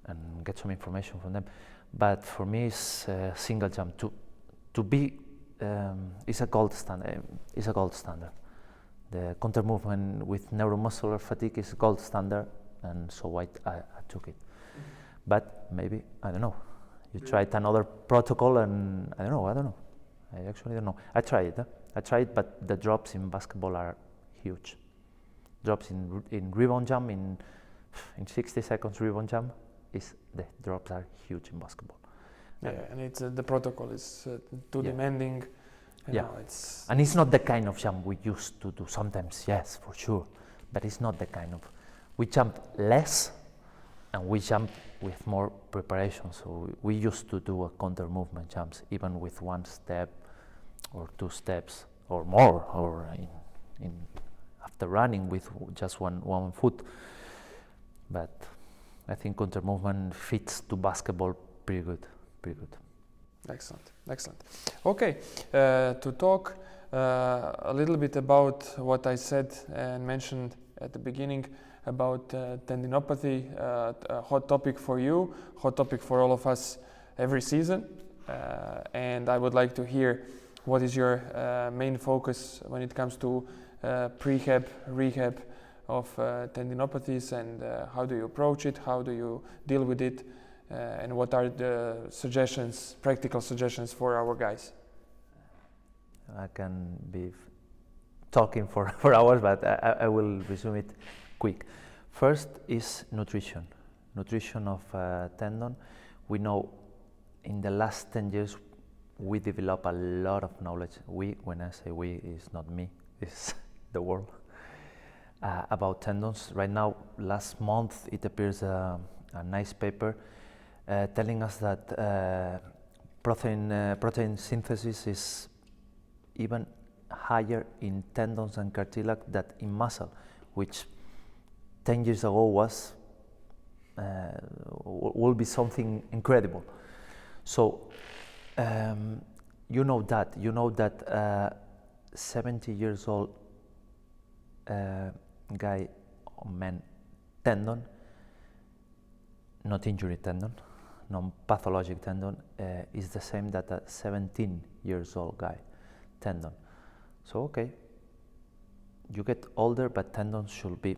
and get some information from them. But for me, it's a single jump to be. It's a gold standard. The counter movement with neuromuscular fatigue is gold standard, and so I took it. But maybe, I don't know, you tried another protocol, and I don't know. I actually don't know. I tried it, but the drops in basketball are huge. Drops in rebound jump, in 60 seconds rebound jump, the drops are huge in basketball. Yeah, and it's the protocol is too demanding. And it's not the kind of jump we used to do. Sometimes, yes, for sure, but it's not the kind of. We jump less, and we jump with more preparation. So we used to do a counter movement jumps, even with 1 step or 2 steps or more, or in after running with just one foot. But I think counter movement fits to basketball pretty good. Excellent. Okay, to talk a little bit about what I said and mentioned at the beginning about tendinopathy, a hot topic for you, hot topic for all of us every season, and I would like to hear what is your main focus when it comes to prehab, rehab of tendinopathies, and how do you approach it, how do you deal with it, and what are the suggestions, practical suggestions for our guys? I can be talking for hours, but I will resume it quick. First is nutrition of tendon. We know in the last 10 years we develop a lot of knowledge. When I say we, it's not me, it's the world, about tendons. Right now, last month it appears a nice paper telling us that protein synthesis is even higher in tendons and cartilage than in muscle, which 10 years ago was will be something incredible. So you know that 70 years old guy or man tendon, not injury tendon, non-pathologic tendon, is the same that a 17 years old guy tendon. So okay, you get older, but tendons should be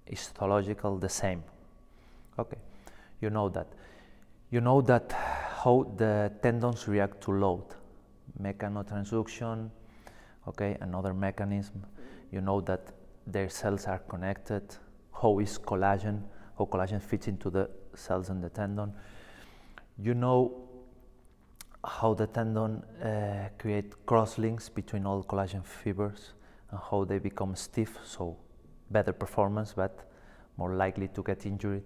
histological the same. Okay, you know that. You know that how the tendons react to load, mechanotransduction, okay, another mechanism. You know that their cells are connected, how is collagen, how collagen fits into the cells in the tendon. You know how the tendon create crosslinks between all collagen fibers and how they become stiff, so better performance, but more likely to get injured.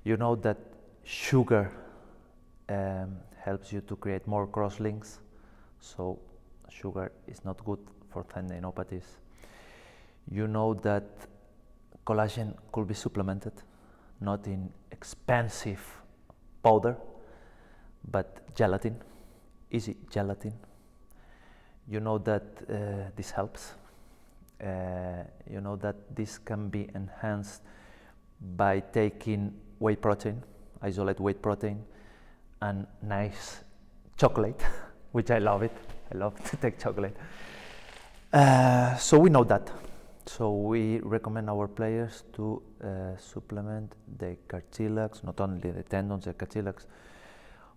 You know that sugar helps you to create more crosslinks, so sugar is not good for tendinopathies. You know that collagen could be supplemented, not in expensive powder, but gelatin, easy gelatin. You know that this helps. You know that this can be enhanced by taking whey protein, isolate whey protein, and nice chocolate, which I love it. I love to take chocolate. So we know that. So we recommend our players to supplement the cartilage, not only the tendons, the cartilage,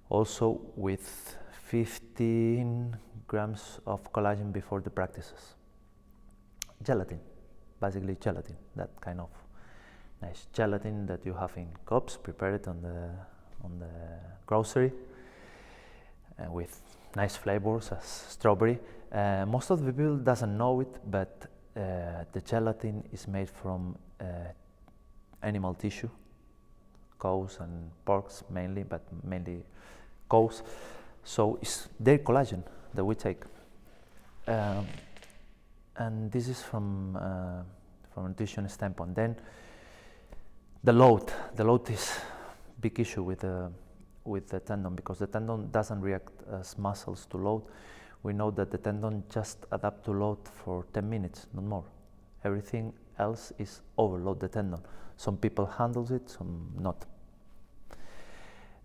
also with 15 grams of collagen before the practices. Gelatin, basically gelatin, that kind of nice gelatin that you have in cups, prepared on the grocery, with nice flavors as strawberry. Most of the people doesn't know it, but the gelatin is made from animal tissue, cows and porks mainly, but mainly cows. So it's their collagen that we take, and this is from a nutrition standpoint. Then the load is big issue with the tendon, because the tendon doesn't react as muscles to load. We know that the tendon just adapt to load for 10 minutes, not more. Everything else is overload the tendon. Some people handles it, some not.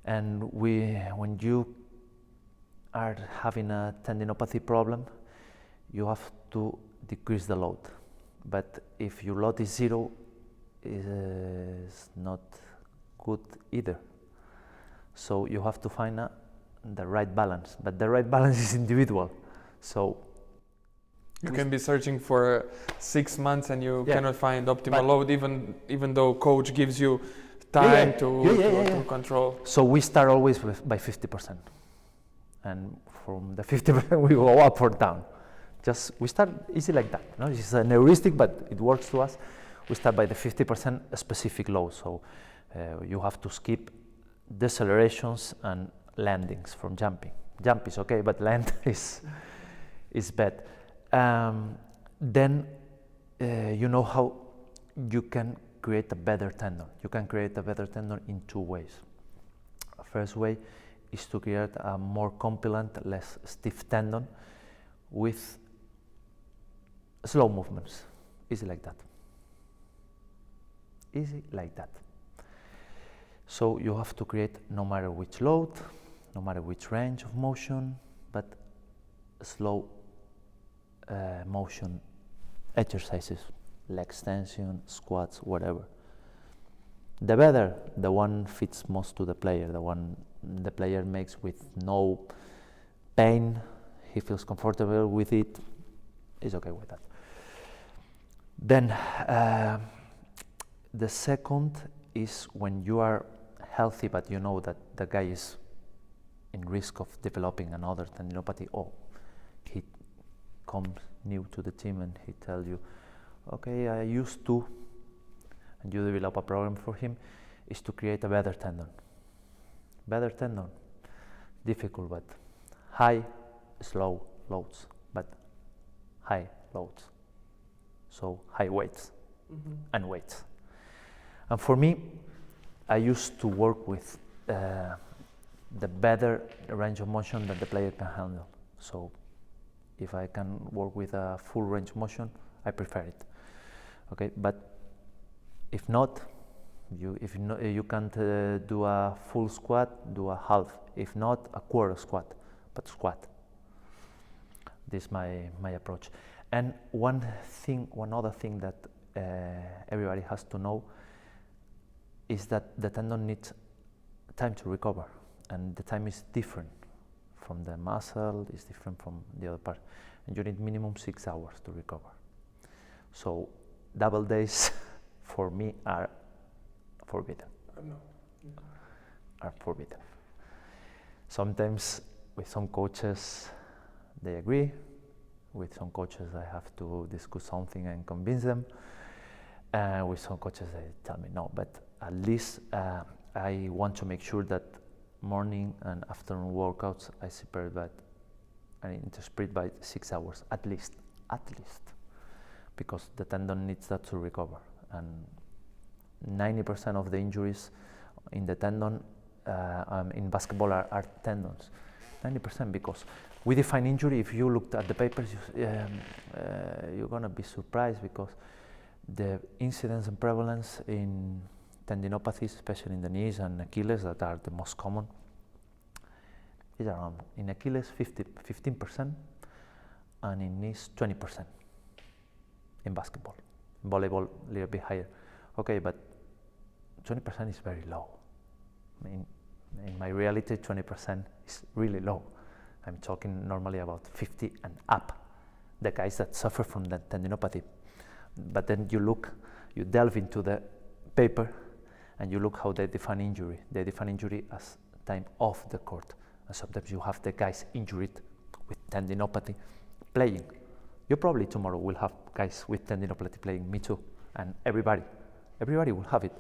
And when you are having a tendinopathy problem, you have to decrease the load. But if your load is zero, is not good either. So you have to find the right balance, but the right balance is individual. So you can be searching for 6 months and you cannot find optimal load, even though coach gives you time to control. So we start always by 50%, and from the 50% we go up or down. Just we start easy like that. No, it's a heuristic, but it works to us. We start by the 50% specific load. So you have to skip decelerations and landings from jumping. Jump is okay, but land is bad. Then you know how you can create a better tendon. You can create a better tendon in two ways. First way is to create a more compliant, less stiff tendon with slow movements. Easy like that. Easy like that. So you have to create no matter which load, no matter which range of motion, but slow motion exercises, leg extension, squats, whatever. The better, the one fits most to the player, the one the player makes with no pain, he feels comfortable with it, is okay with that. Then the second is when you are healthy, but you know that the guy is in risk of developing another tendinopathy, or he comes new to the team and he tells you, okay, I used to, and you develop a program for him, is to create a better tendon. Better tendon, difficult, but high, slow loads, but high loads. So high weights and weights. And for me, I used to work with the better range of motion that the player can handle. So if I can work with a full range of motion, I prefer it. Okay, but if not, you can't do a full squat, do a half. If not, a quarter squat, but squat. This is my approach. And one other thing that everybody has to know is that the tendon needs time to recover, and the time is different from the muscle, is different from the other part, and you need minimum 6 hours to recover. So double days for me are forbidden. Are forbidden. Sometimes with some coaches they agree, with some coaches I have to discuss something and convince them, with some coaches they tell me no, but at least I want to make sure that morning and afternoon workouts I separate by, I interspeed by 6 hours at least, because the tendon needs that to recover. And 90% of the injuries in the tendon in basketball are tendons. 90%, because we define injury. If you looked at the papers, you're gonna be surprised, because the incidence and prevalence in tendinopathies, especially in the knees and Achilles, that are the most common, is around, in Achilles 15%, and in knees 20%. In basketball, in volleyball a little bit higher. Okay, but 20% is very low. I mean, in my reality, 20% is really low. I'm talking normally about 50 and up, the guys that suffer from the tendinopathy. But then you delve into the paper, and you look how they define injury. They define injury as time off the court. And sometimes you have the guys injured with tendinopathy playing. You probably tomorrow will have guys with tendinopathy playing, me too, and everybody will have it,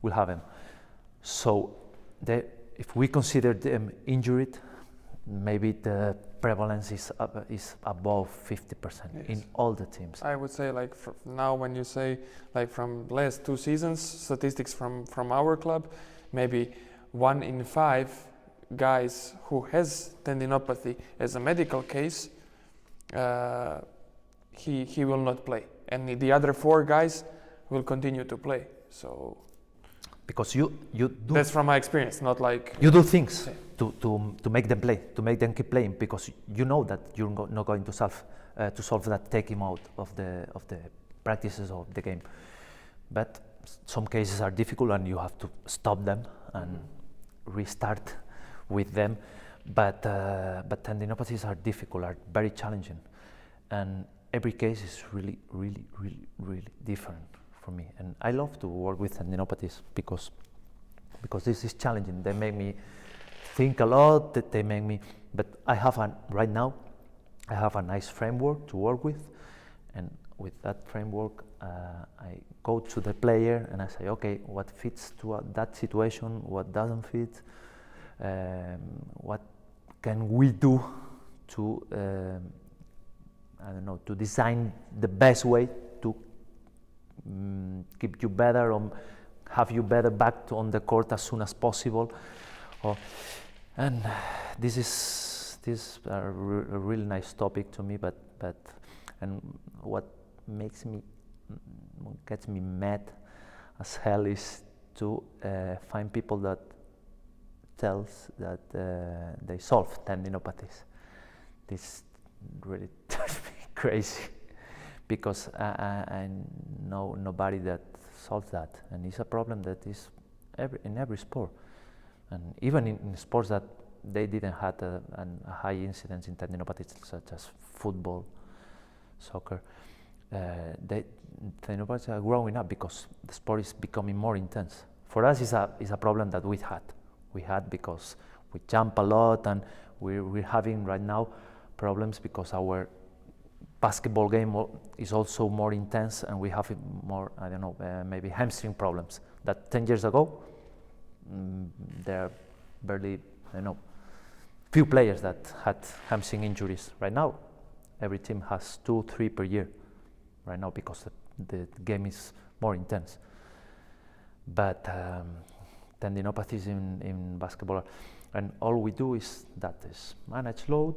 will have them. So if we consider them injured, maybe the prevalence is above 50%. Yes. In all the teams. I would say, like, now when you say, like, from last 2 seasons, statistics from our club, maybe 1 in 5 guys who has tendinopathy as a medical case, he will not play, and the other 4 guys will continue to play. So because you do, that's from my experience, not like you do things to make them play, to make them keep playing, because you know that you're not going to solve that, take him out of the practices of the game. But some cases are difficult, and you have to stop them and restart with them. But tendinopathies are difficult, are very challenging, and every case is really, really, really, really different for me. And I love to work with tendinopathies because this is challenging. They make me think a lot. They make me. But right now I have a nice framework to work with, and with that framework I go to the player and I say, okay, what fits to that situation, what doesn't fit, what can we do to to design the best way to keep you better, or have you better back on the court as soon as possible. And this is a really nice topic to me, but and what gets me mad as hell is to find people that tells that they solve tendinopathies. This really drives me crazy, because I know nobody that solves that, and it's a problem that is in every sport, and even in sports that they didn't have a high incidence in tendinopathies, such as football, soccer. Tendinopathies are growing up because the sport is becoming more intense. For us, it's a problem that we had because we jump a lot, and we're having right now problems because our basketball game is also more intense, and we have more, maybe hamstring problems that 10 years ago there are barely, few players that had hamstring injuries. Right now every team has 2-3 per year right now, because the game is more intense. But tendinopathies in basketball, and all we do is manage load,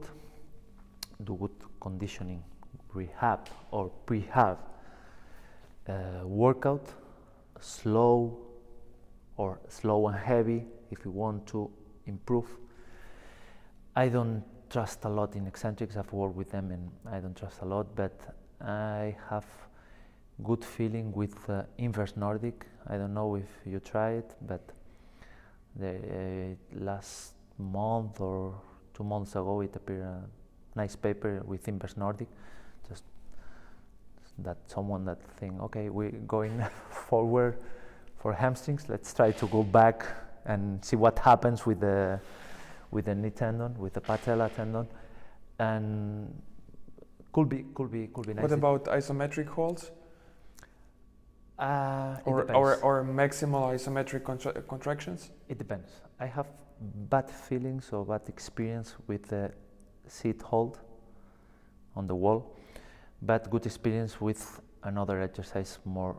do good conditioning, rehab or prehab, workout, slow and heavy if you want to improve. I don't trust a lot in eccentrics. I've worked with them and I don't trust a lot, but I have good feeling with inverse Nordic. I don't know if you try it, but the last month or 2 months ago it appeared a nice paper with inverse Nordic, just that someone that think, okay, we're going forward for hamstrings, let's try to go back and see what happens with the knee tendon, with the patella tendon, and could be nice. What about isometric holds? Or maximal isometric contractions? It depends. I have bad feelings or bad experience with the seat hold on the wall, but good experience with another exercise, more,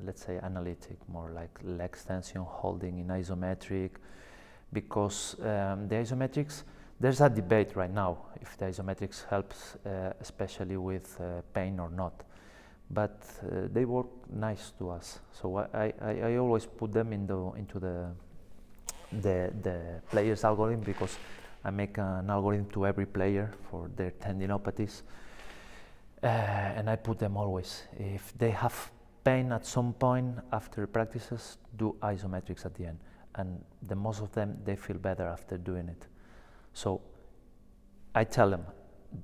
let's say, analytic, more like leg extension holding in isometric, because the isometrics, there's a debate right now if the isometrics helps, especially with pain or not. But they work nice to us, so I always put them into the player's algorithm, because I make an algorithm to every player for their tendinopathies, and I put them always. If they have pain at some point after practices, do isometrics at the end, and the most of them, they feel better after doing it. So I tell them,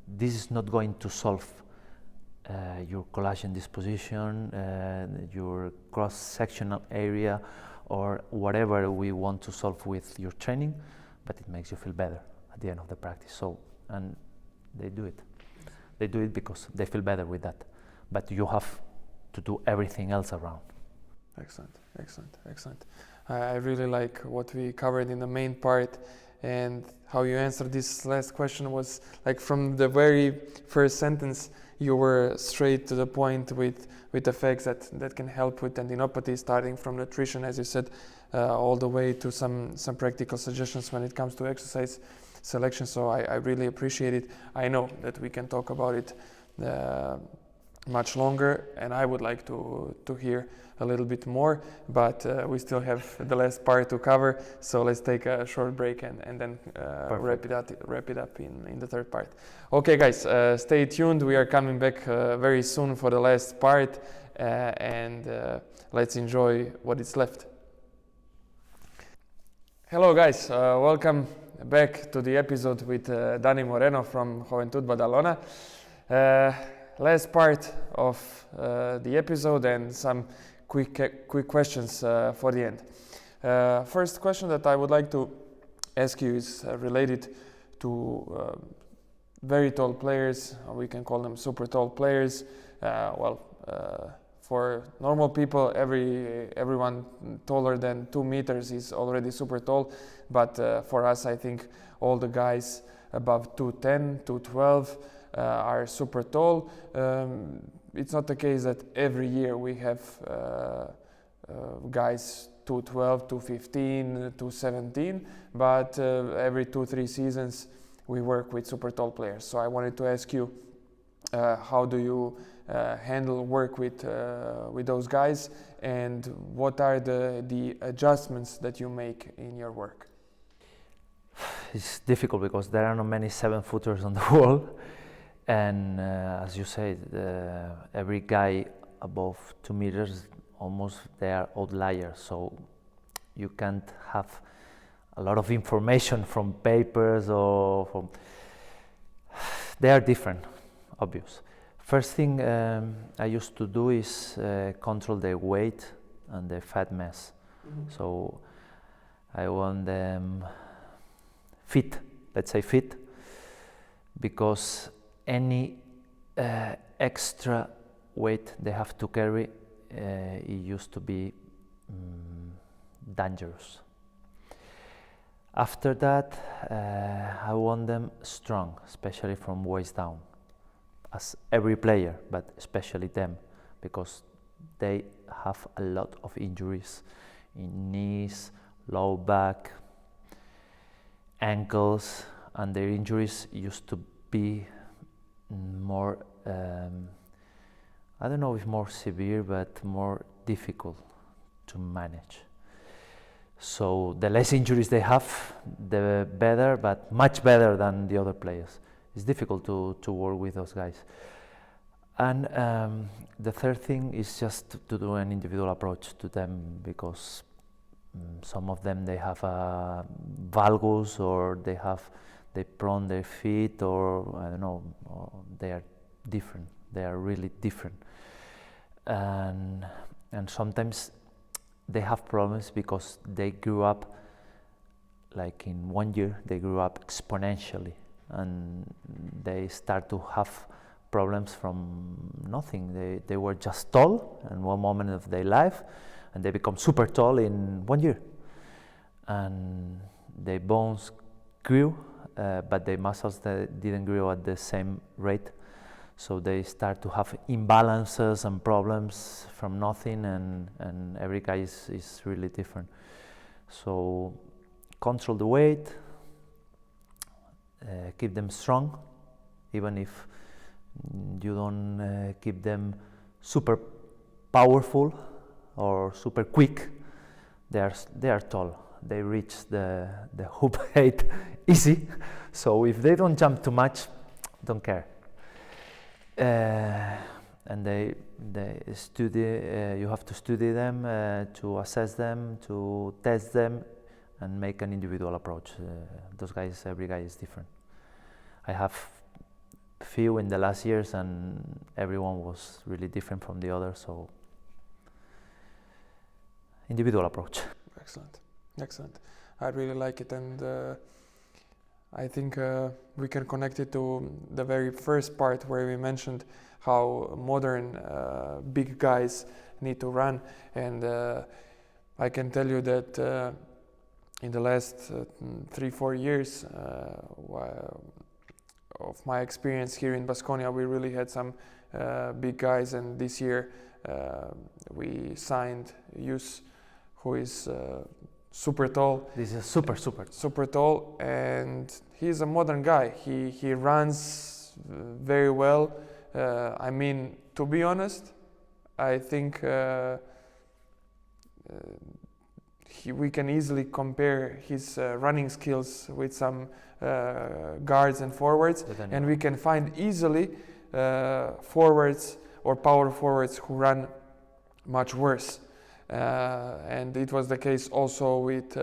this is not going to solve your collagen disposition, your cross-sectional area, or whatever we want to solve with your training, but it makes you feel better at the end of the practice. So, and they do it. They do it because they feel better with that. But you have to do everything else around. Excellent, excellent, excellent. I really like what we covered in the main part, and how you answered this last question was like from the very first sentence, you were straight to the point with effects that can help with tendinopathy, starting from nutrition, as you said, all the way to some practical suggestions when it comes to exercise selection. So I really appreciate it. I know that we can talk about it much longer, and I would like to hear a little bit more, but we still have the last part to cover, so let's take a short break and then wrap it up in the third part. Okay guys, stay tuned, we are coming back very soon for the last part, and let's enjoy what is left. Hello guys, welcome back to the episode with Dani Moreno from Juventud Badalona. Last part of the episode and some quick questions for the end. First question that I would like to ask you is related to very tall players. We can call them super tall players. For normal people, everyone taller than 2 meters is already super tall, but for us, I think all the guys above 210, 212 are super tall. It's not the case that every year we have guys 212, 215, 217, but every 2-3 seasons we work with super tall players. So I wanted to ask you, how do you handle work with those guys, and what are the adjustments that you make in your work? It's difficult because there are not many 7-footers on the world. And as you said, every guy above 2 meters, almost they are outliers. So you can't have a lot of information from papers or from. They are different, obvious. First thing I used to do is control their weight and their fat mass. Mm-hmm. So I want them fit, let's say fit, because any extra weight they have to carry, it used to be dangerous. After that, I want them strong, especially from waist down, as every player, but especially them, because they have a lot of injuries in knees, low back, ankles, and their injuries used to be more, I don't know if more severe, but more difficult to manage. So the less injuries they have, the better, but much better than the other players. It's difficult to work with those guys. And the third thing is just to do an individual approach to them, because some of them, they have valgus, or they prone their feet, or I don't know, or they are different. They are really different. And sometimes they have problems because they grew up, like in 1 year, they grew up exponentially, and they start to have problems from nothing. They were just tall in one moment of their life, and they become super tall in 1 year. And their bones grew, but their muscles didn't grow at the same rate. So they start to have imbalances and problems from nothing, and every guy is really different. So control the weight, keep them strong, even if you don't keep them super powerful or super quick. They are tall. They reach the hoop height easy. So if they don't jump too much, don't care. And they study. You have to study them, to assess them, to test them, and make an individual approach. Those guys, every guy is different. I have few in the last years, and everyone was really different from the other. So individual approach. Excellent. I really like it, and I think we can connect it to the very first part where we mentioned how modern big guys need to run, and I can tell you that in the last 3-4 years of my experience here in Baskonia, we really had some big guys, and this year we signed Yus, who is super tall. This is super tall, and he's a modern guy. He runs very well. I mean, to be honest, I think we can easily compare his running skills with some guards and forwards, and we can find easily forwards or power forwards who run much worse. And it was the case also with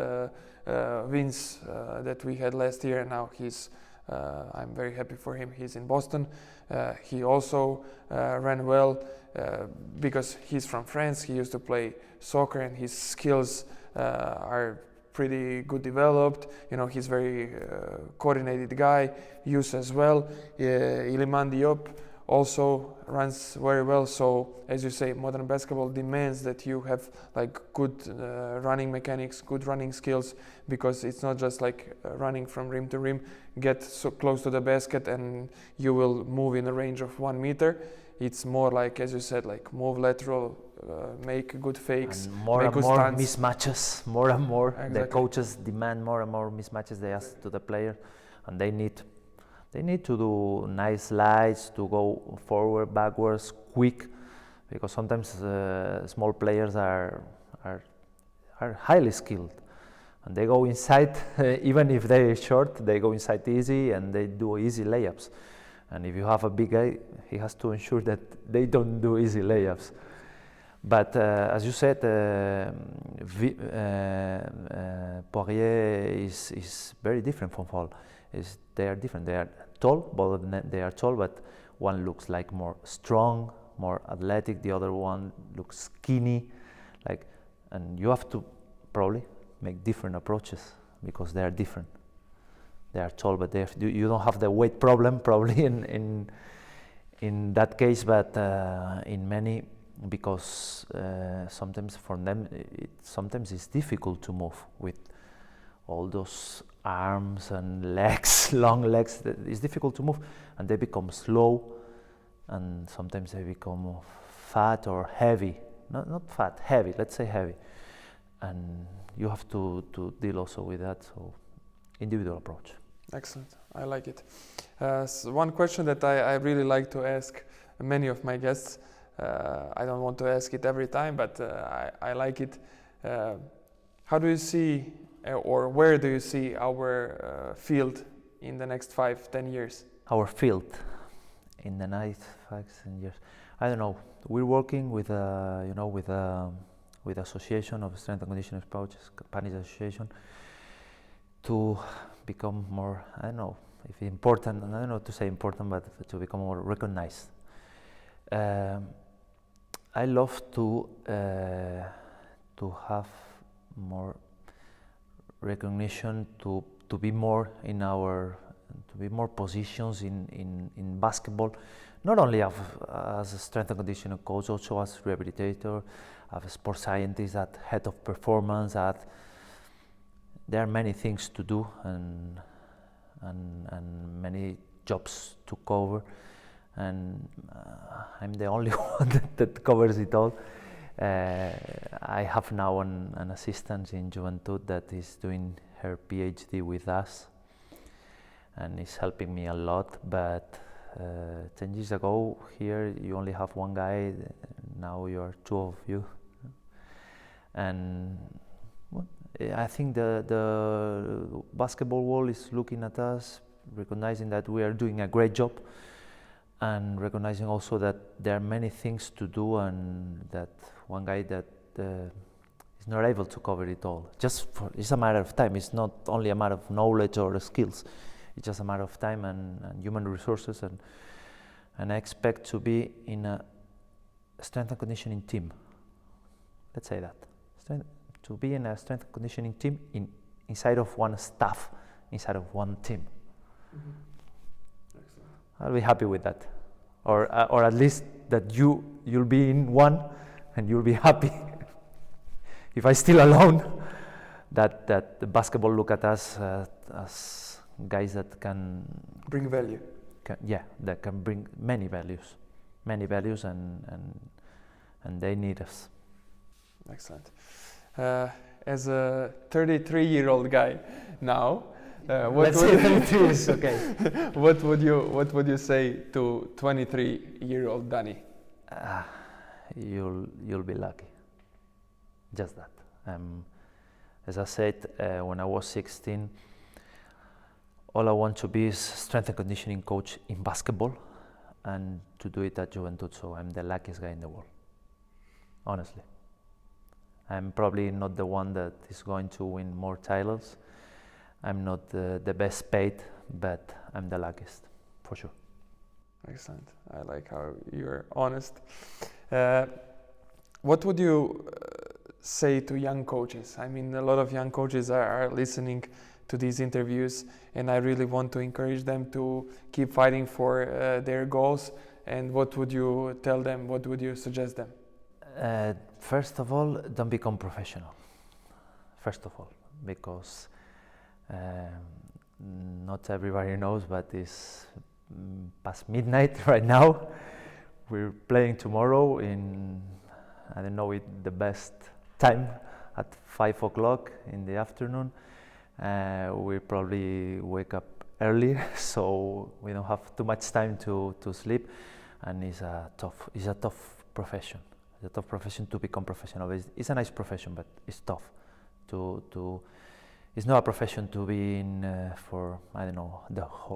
Vince that we had last year, and now I'm very happy for him. He's in Boston. He also ran well because he's from France. He used to play soccer, and his skills are pretty good developed. You know, he's very coordinated guy. Yus as well. Iliman Diop also runs very well. So as you say, modern basketball demands that you have like good running mechanics, good running skills, because it's not just like running from rim to rim, get so close to the basket and you will move in a range of 1 meter. It's more like, as you said, like move lateral, make good fakes, and more mismatches, more and more. Exactly. The coaches demand more and more mismatches they ask to the player, and they need to do nice slides, to go forward, backwards, quick, because sometimes small players are highly skilled, and they go inside, even if they're short, they go inside easy and they do easy layups. And if you have a big guy, he has to ensure that they don't do easy layups. But as you said, Poirier is very different from Fall. They are different. They are tall, both of them, they are tall, but one looks like more strong, more athletic. The other one looks skinny, and you have to probably make different approaches because they are different. They are tall, but you don't have the weight problem probably in that case, but in many, because sometimes for them sometimes it's difficult to move with all those arms and legs, long legs. It's difficult to move, and they become slow, and sometimes they become fat or heavy. Not fat, heavy. Let's say heavy, and you have to deal also with that. So individual approach. Excellent, I like it. So one question that I really like to ask many of my guests, I don't want to ask it every time, but I like it. How do you see, or where do you see our field in the next 5-10 years? Our field in the next 5-10 years, I don't know. We're working with with Association of Strength and Conditioning Coaches, Spanish Association, to become more, I don't know if important, I don't know to say important, but to become more recognized. I love to have more recognition, to be more in our, to be more positions in basketball, not only as a strength and conditioning coach, also as rehabilitator, as a sports scientist, at head of performance. At there are many things to do and many jobs to cover, and I'm the only one that covers it all. I have now an assistant in Juventud that is doing her PhD with us and is helping me a lot, but 10 years ago here you only have one guy, now you are two of you, and well, I think the basketball world is looking at us, recognizing that we are doing a great job, and recognizing also that there are many things to do, and that one guy that is not able to cover it all. It's a matter of time. It's not only a matter of knowledge or skills. It's just a matter of time and human resources, and I expect to be in a strength and conditioning team. Let's say that. To be in a strength and conditioning team inside of one staff, inside of one team. I'll be happy with that, or at least that you'll be in one and you'll be happy. If I'm still alone, that the basketball look at us as guys that can bring value. That can bring many values, and they need us. Excellent. As a 33-year-old guy now, let's say 33 is okay. What would you say to 23-year-old Dani? You'll be lucky. Just that. As I said, when I was 16, all I want to be is strength and conditioning coach in basketball, and to do it at Juventud. So I'm the luckiest guy in the world. Honestly, I'm probably not the one that is going to win more titles. I'm not the best paid, but I'm the luckiest, for sure. Excellent. I like how you're honest. What would you say to young coaches? I mean, a lot of young coaches are listening to these interviews, and I really want to encourage them to keep fighting for their goals. And what would you tell them? What would you suggest them? First of all, don't become professional. First of all, because not everybody knows, but it's past midnight right now. We're playing tomorrow in, I don't know the best time, at 5 o'clock in the afternoon. We probably wake up early, so we don't have too much time to sleep, and it's a tough profession. It's a tough profession to become professional. It's a nice profession, but it's tough. It's not a profession to be in for, I don't know,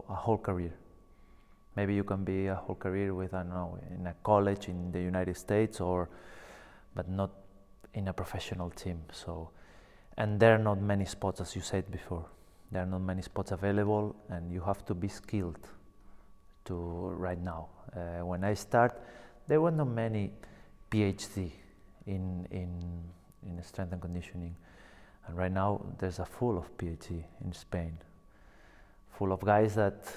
a whole career. Maybe you can be a whole career with, I don't know, in a college in the United States, but not in a professional team. So, and there are not many spots, as you said before. There are not many spots available, and you have to be skilled right now. When I start, there were not many PhD in strength and conditioning, and right now there's a full of PhD in Spain, full of guys that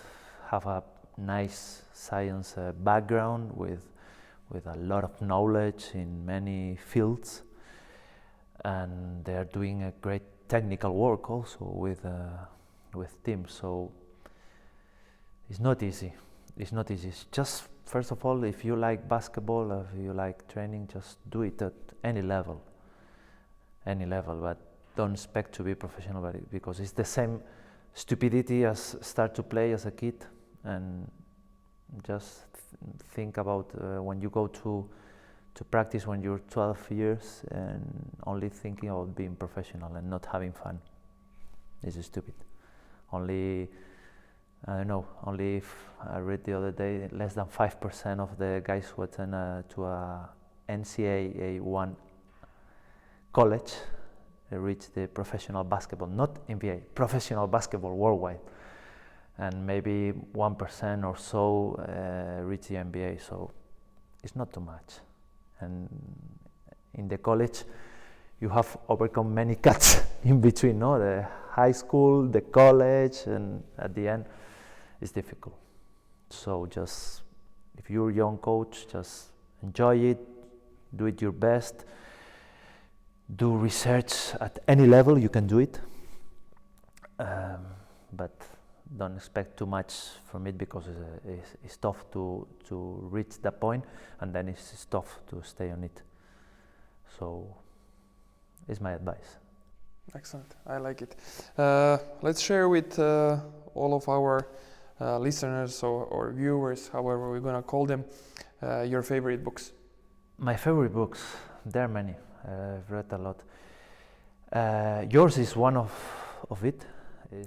have a nice science background with a lot of knowledge in many fields, and they are doing a great technical work also with teams. So it's not easy. It's not easy. It's just, first of all, if you like basketball, if you like training, just do it at any level. But don't expect to be professional, because it's the same stupidity as start to play as a kid, and just think about when you go to to practice when you're 12 years and only thinking about being professional and not having fun. This is stupid. Only, I don't know, only if I read the other day, less than 5% of the guys who attend to a NCAA 1 college reach the professional basketball, not NBA, professional basketball worldwide. And maybe 1% or so reach the NBA, so it's not too much. And in the college, you have overcome many cuts in between, no? The high school, the college, and at the end, it's difficult. So just, if you're a young coach, just enjoy it, do it your best, do research at any level, you can do it. But don't expect too much from it, because it's tough to reach that point, and then it's tough to stay on it. So is my advice. Excellent, I like it. Let's share with all of our listeners or viewers, however we're gonna call them, your favorite books. My favorite books, there are many. I've read a lot. Yours is one of it.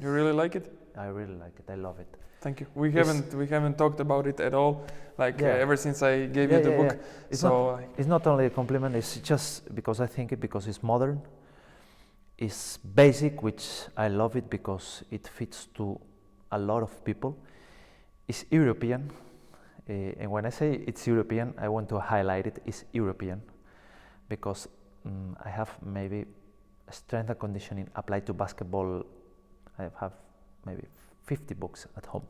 You really like it? I really like it. I love it. Thank you. We haven't talked about it at all. Ever since I gave you the book. It's not only a compliment. It's just because I think it, because it's modern. It's basic, which I love it because it fits to a lot of people. It's European, and when I say it's European, I want to highlight it. It's European, because I have maybe strength and conditioning applied to basketball. I have maybe 50 books at home,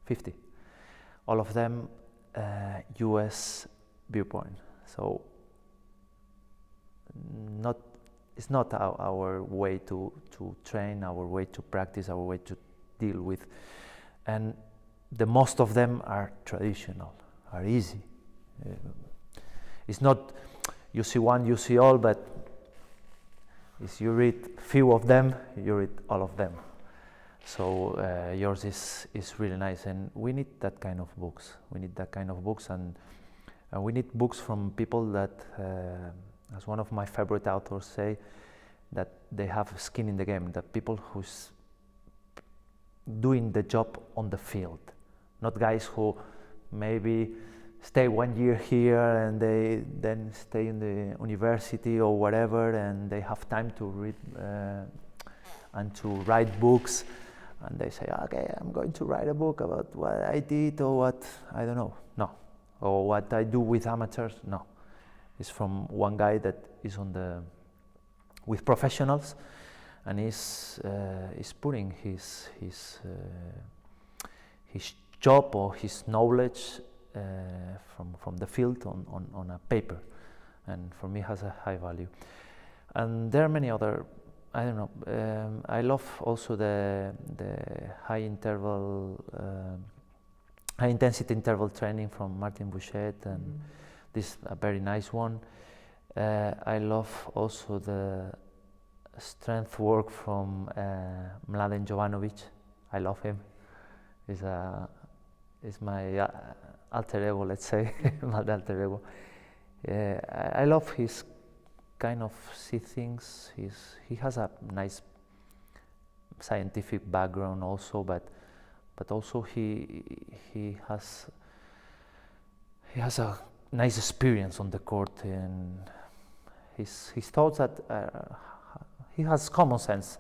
50. All of them US viewpoint. So it's not our way to train, our way to practice, our way to deal with. And the most of them are traditional, are easy. It's not you see one, you see all, but if you read few of them, you read all of them. So yours is really nice, and we need that kind of books. We need that kind of books, and we need books from people that, as one of my favorite authors say, that they have skin in the game, that people who's doing the job on the field, not guys who maybe stay 1 year here and they then stay in the university or whatever, and they have time to read and to write books, and they say, okay, I'm going to write a book about what I did or what, I don't know, no, or what I do with amateurs, no. It's from one guy that is with professionals, and is putting his job or his knowledge from the field on a paper, and for me has a high value. And there are many other, I don't know, I love also the high intensity interval training from Martin Bouchet, and this a very nice one. I love also the strength work from Mladen Jovanovic. I love him. He's my alter ego, let's say, my alter ego. I love his kind of see things. He has a nice scientific background also, but also he has a nice experience on the court, and his thoughts that he has common sense,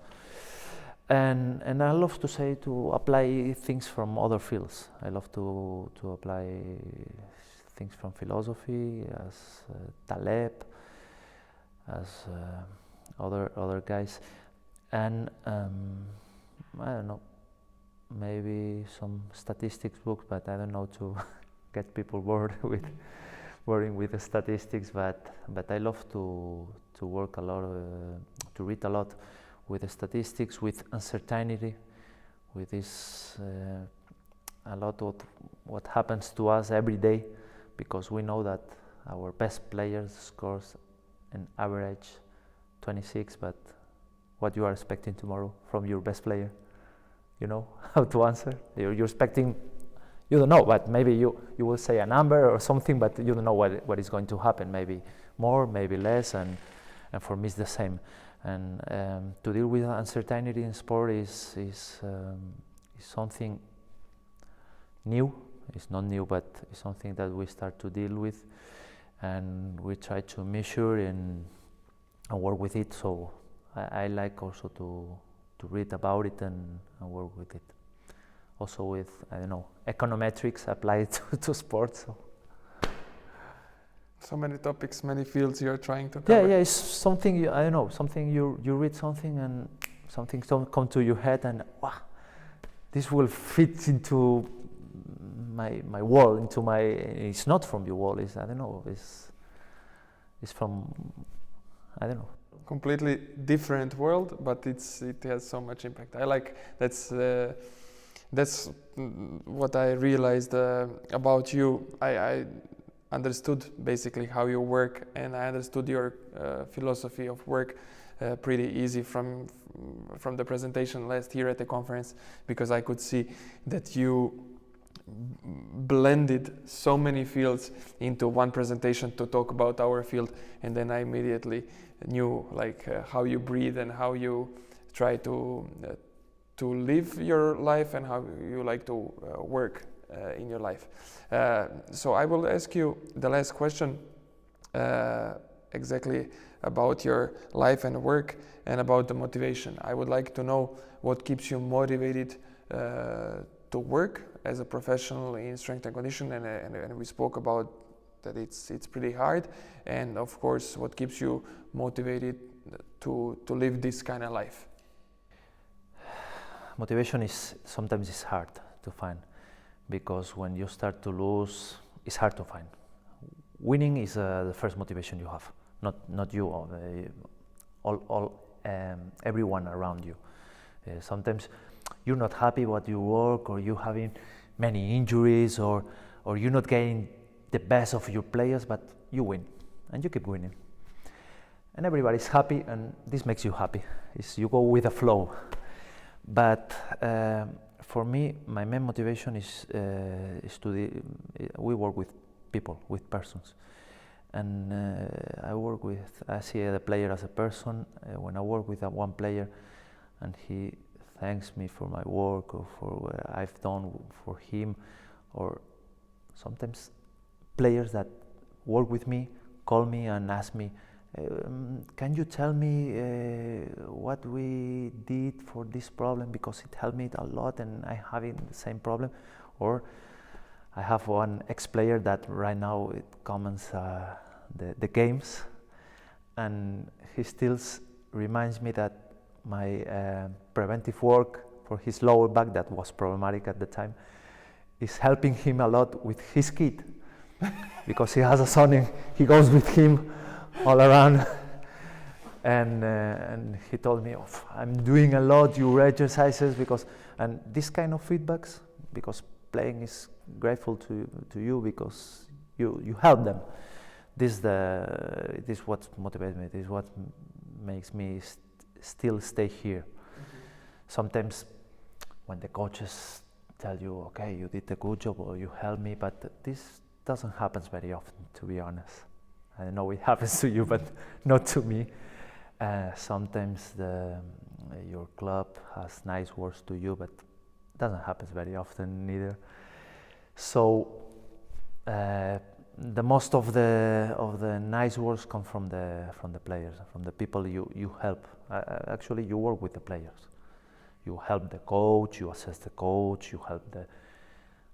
and I love to apply things from other fields. I love to apply things from philosophy, as Taleb, as other guys, and I don't know, maybe some statistics books, but I don't know to get people bored with worrying with the statistics, but I love to work a lot, to read a lot with the statistics, with uncertainty, with this a lot of what happens to us every day, because we know that our best players scores an average 26, but what you are expecting tomorrow from your best player, you know how to answer. You're expecting You don't know, but maybe you will say a number or something, but you don't know what is going to happen. Maybe more, maybe less, and for me it's the same. And to deal with uncertainty in sport is something new. It's not new, but it's something that we start to deal with, and we try to measure and work with it. So I like also to read about it and work with it. Also with, I don't know, econometrics applied to sports. So many topics, many fields you're trying to cover. Yeah, it's something, I don't know, something you read something and something come to your head and wow, this will fit into my world, into my, it's not from your world, it's, I don't know, it's from, I don't know. Completely different world, but it has so much impact. I like, that's what I realized about you. I understood basically how you work, and I understood your philosophy of work pretty easy from the presentation last year at the conference, because I could see that you blended so many fields into one presentation to talk about our field, and then I immediately knew like how you breathe and how you try to live your life and how you like to work in your life. So I will ask you the last question exactly about your life and work and about the motivation. I would like to know what keeps you motivated to work as a professional in strength and conditioning, and we spoke about that it's pretty hard, and of course what keeps you motivated to live this kind of life. Motivation is sometimes hard to find, because when you start to lose, it's hard to find. Winning is the first motivation you have, not you, everyone around you. Sometimes you're not happy with your work, or you're having many injuries, or you're not getting the best of your players, but you win, and you keep winning. And everybody's happy, and this makes you happy. You go with the flow. But for me, my main motivation is we work with people, with persons. And I see the player as a person. When I work with one player and he thanks me for my work or for what I've done for him, or sometimes players that work with me call me and ask me, can you tell me what we did for this problem, because it helped me a lot and I'm having the same problem. Or I have one ex-player that right now it comments the games, and he still reminds me that my preventive work for his lower back, that was problematic at the time, is helping him a lot with his kid, because he has a son and he goes with him all around. And he told me, oh, I'm doing a lot your exercises, and this kind of feedbacks, because playing is grateful to you because you help them. This what motivates me. This is what makes me still stay here. Mm-hmm. Sometimes when the coaches tell you, okay, you did a good job or you helped me, but this doesn't happen very often, to be honest. I know it happens to you, but not to me. Sometimes your club has nice words to you, but it doesn't happen very often neither. So the most of the nice words come from the players, from the people you help. Actually, you work with the players. You help the coach, you assist the coach, you help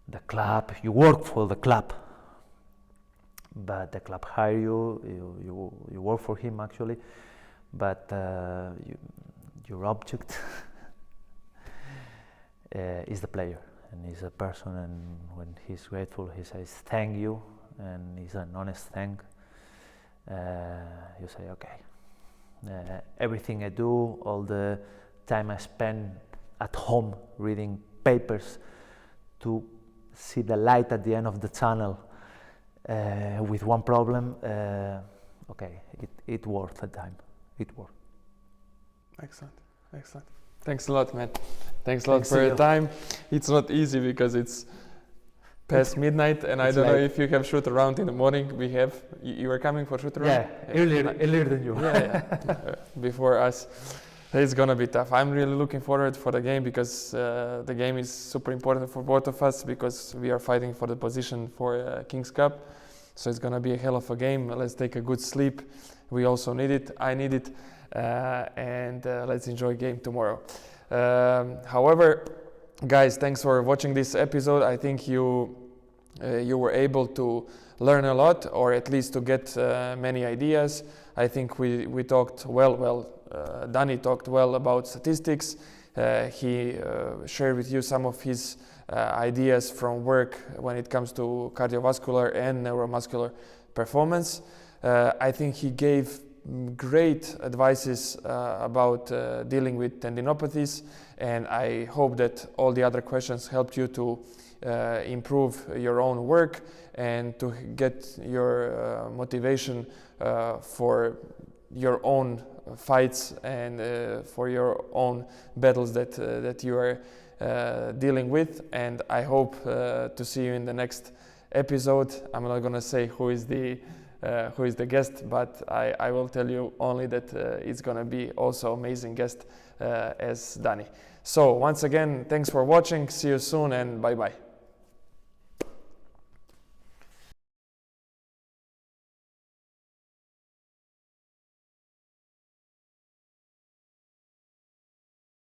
the club. You work for the club, but the club hire you work for him actually, but your object is the player, and he's a person, and when he's grateful he says thank you, and it's an honest thank. You say okay, everything I do, all the time I spend at home reading papers to see the light at the end of the tunnel with one problem, okay, it worth the time. It worth. Excellent. Thanks a lot, man. Thanks a lot for your time. It's not easy because it's past midnight, and I it's don't know late. if you have shoot around in the morning. We have. You were coming for shoot around? Yeah, earlier than you. Before us. It's gonna be tough. I'm really looking forward for the game because the game is super important for both of us because we are fighting for the position for King's Cup. So it's gonna be a hell of a game. Let's take a good sleep. We also need it. I need it, and let's enjoy game tomorrow. However, guys, thanks for watching this episode. I think you were able to learn a lot, or at least to get many ideas. I think we talked well. Dani talked well about statistics. He shared with you some of his ideas from work when it comes to cardiovascular and neuromuscular performance. I think he gave great advices about dealing with tendinopathies, and I hope that all the other questions helped you to improve your own work and to get your motivation for your own fights and for your own battles that you are dealing with. And I hope to see you in the next episode. I'm not gonna say who is the guest, but I will tell you only that it's gonna be also amazing guest as Dani. So once again, thanks for watching. See you soon and bye bye.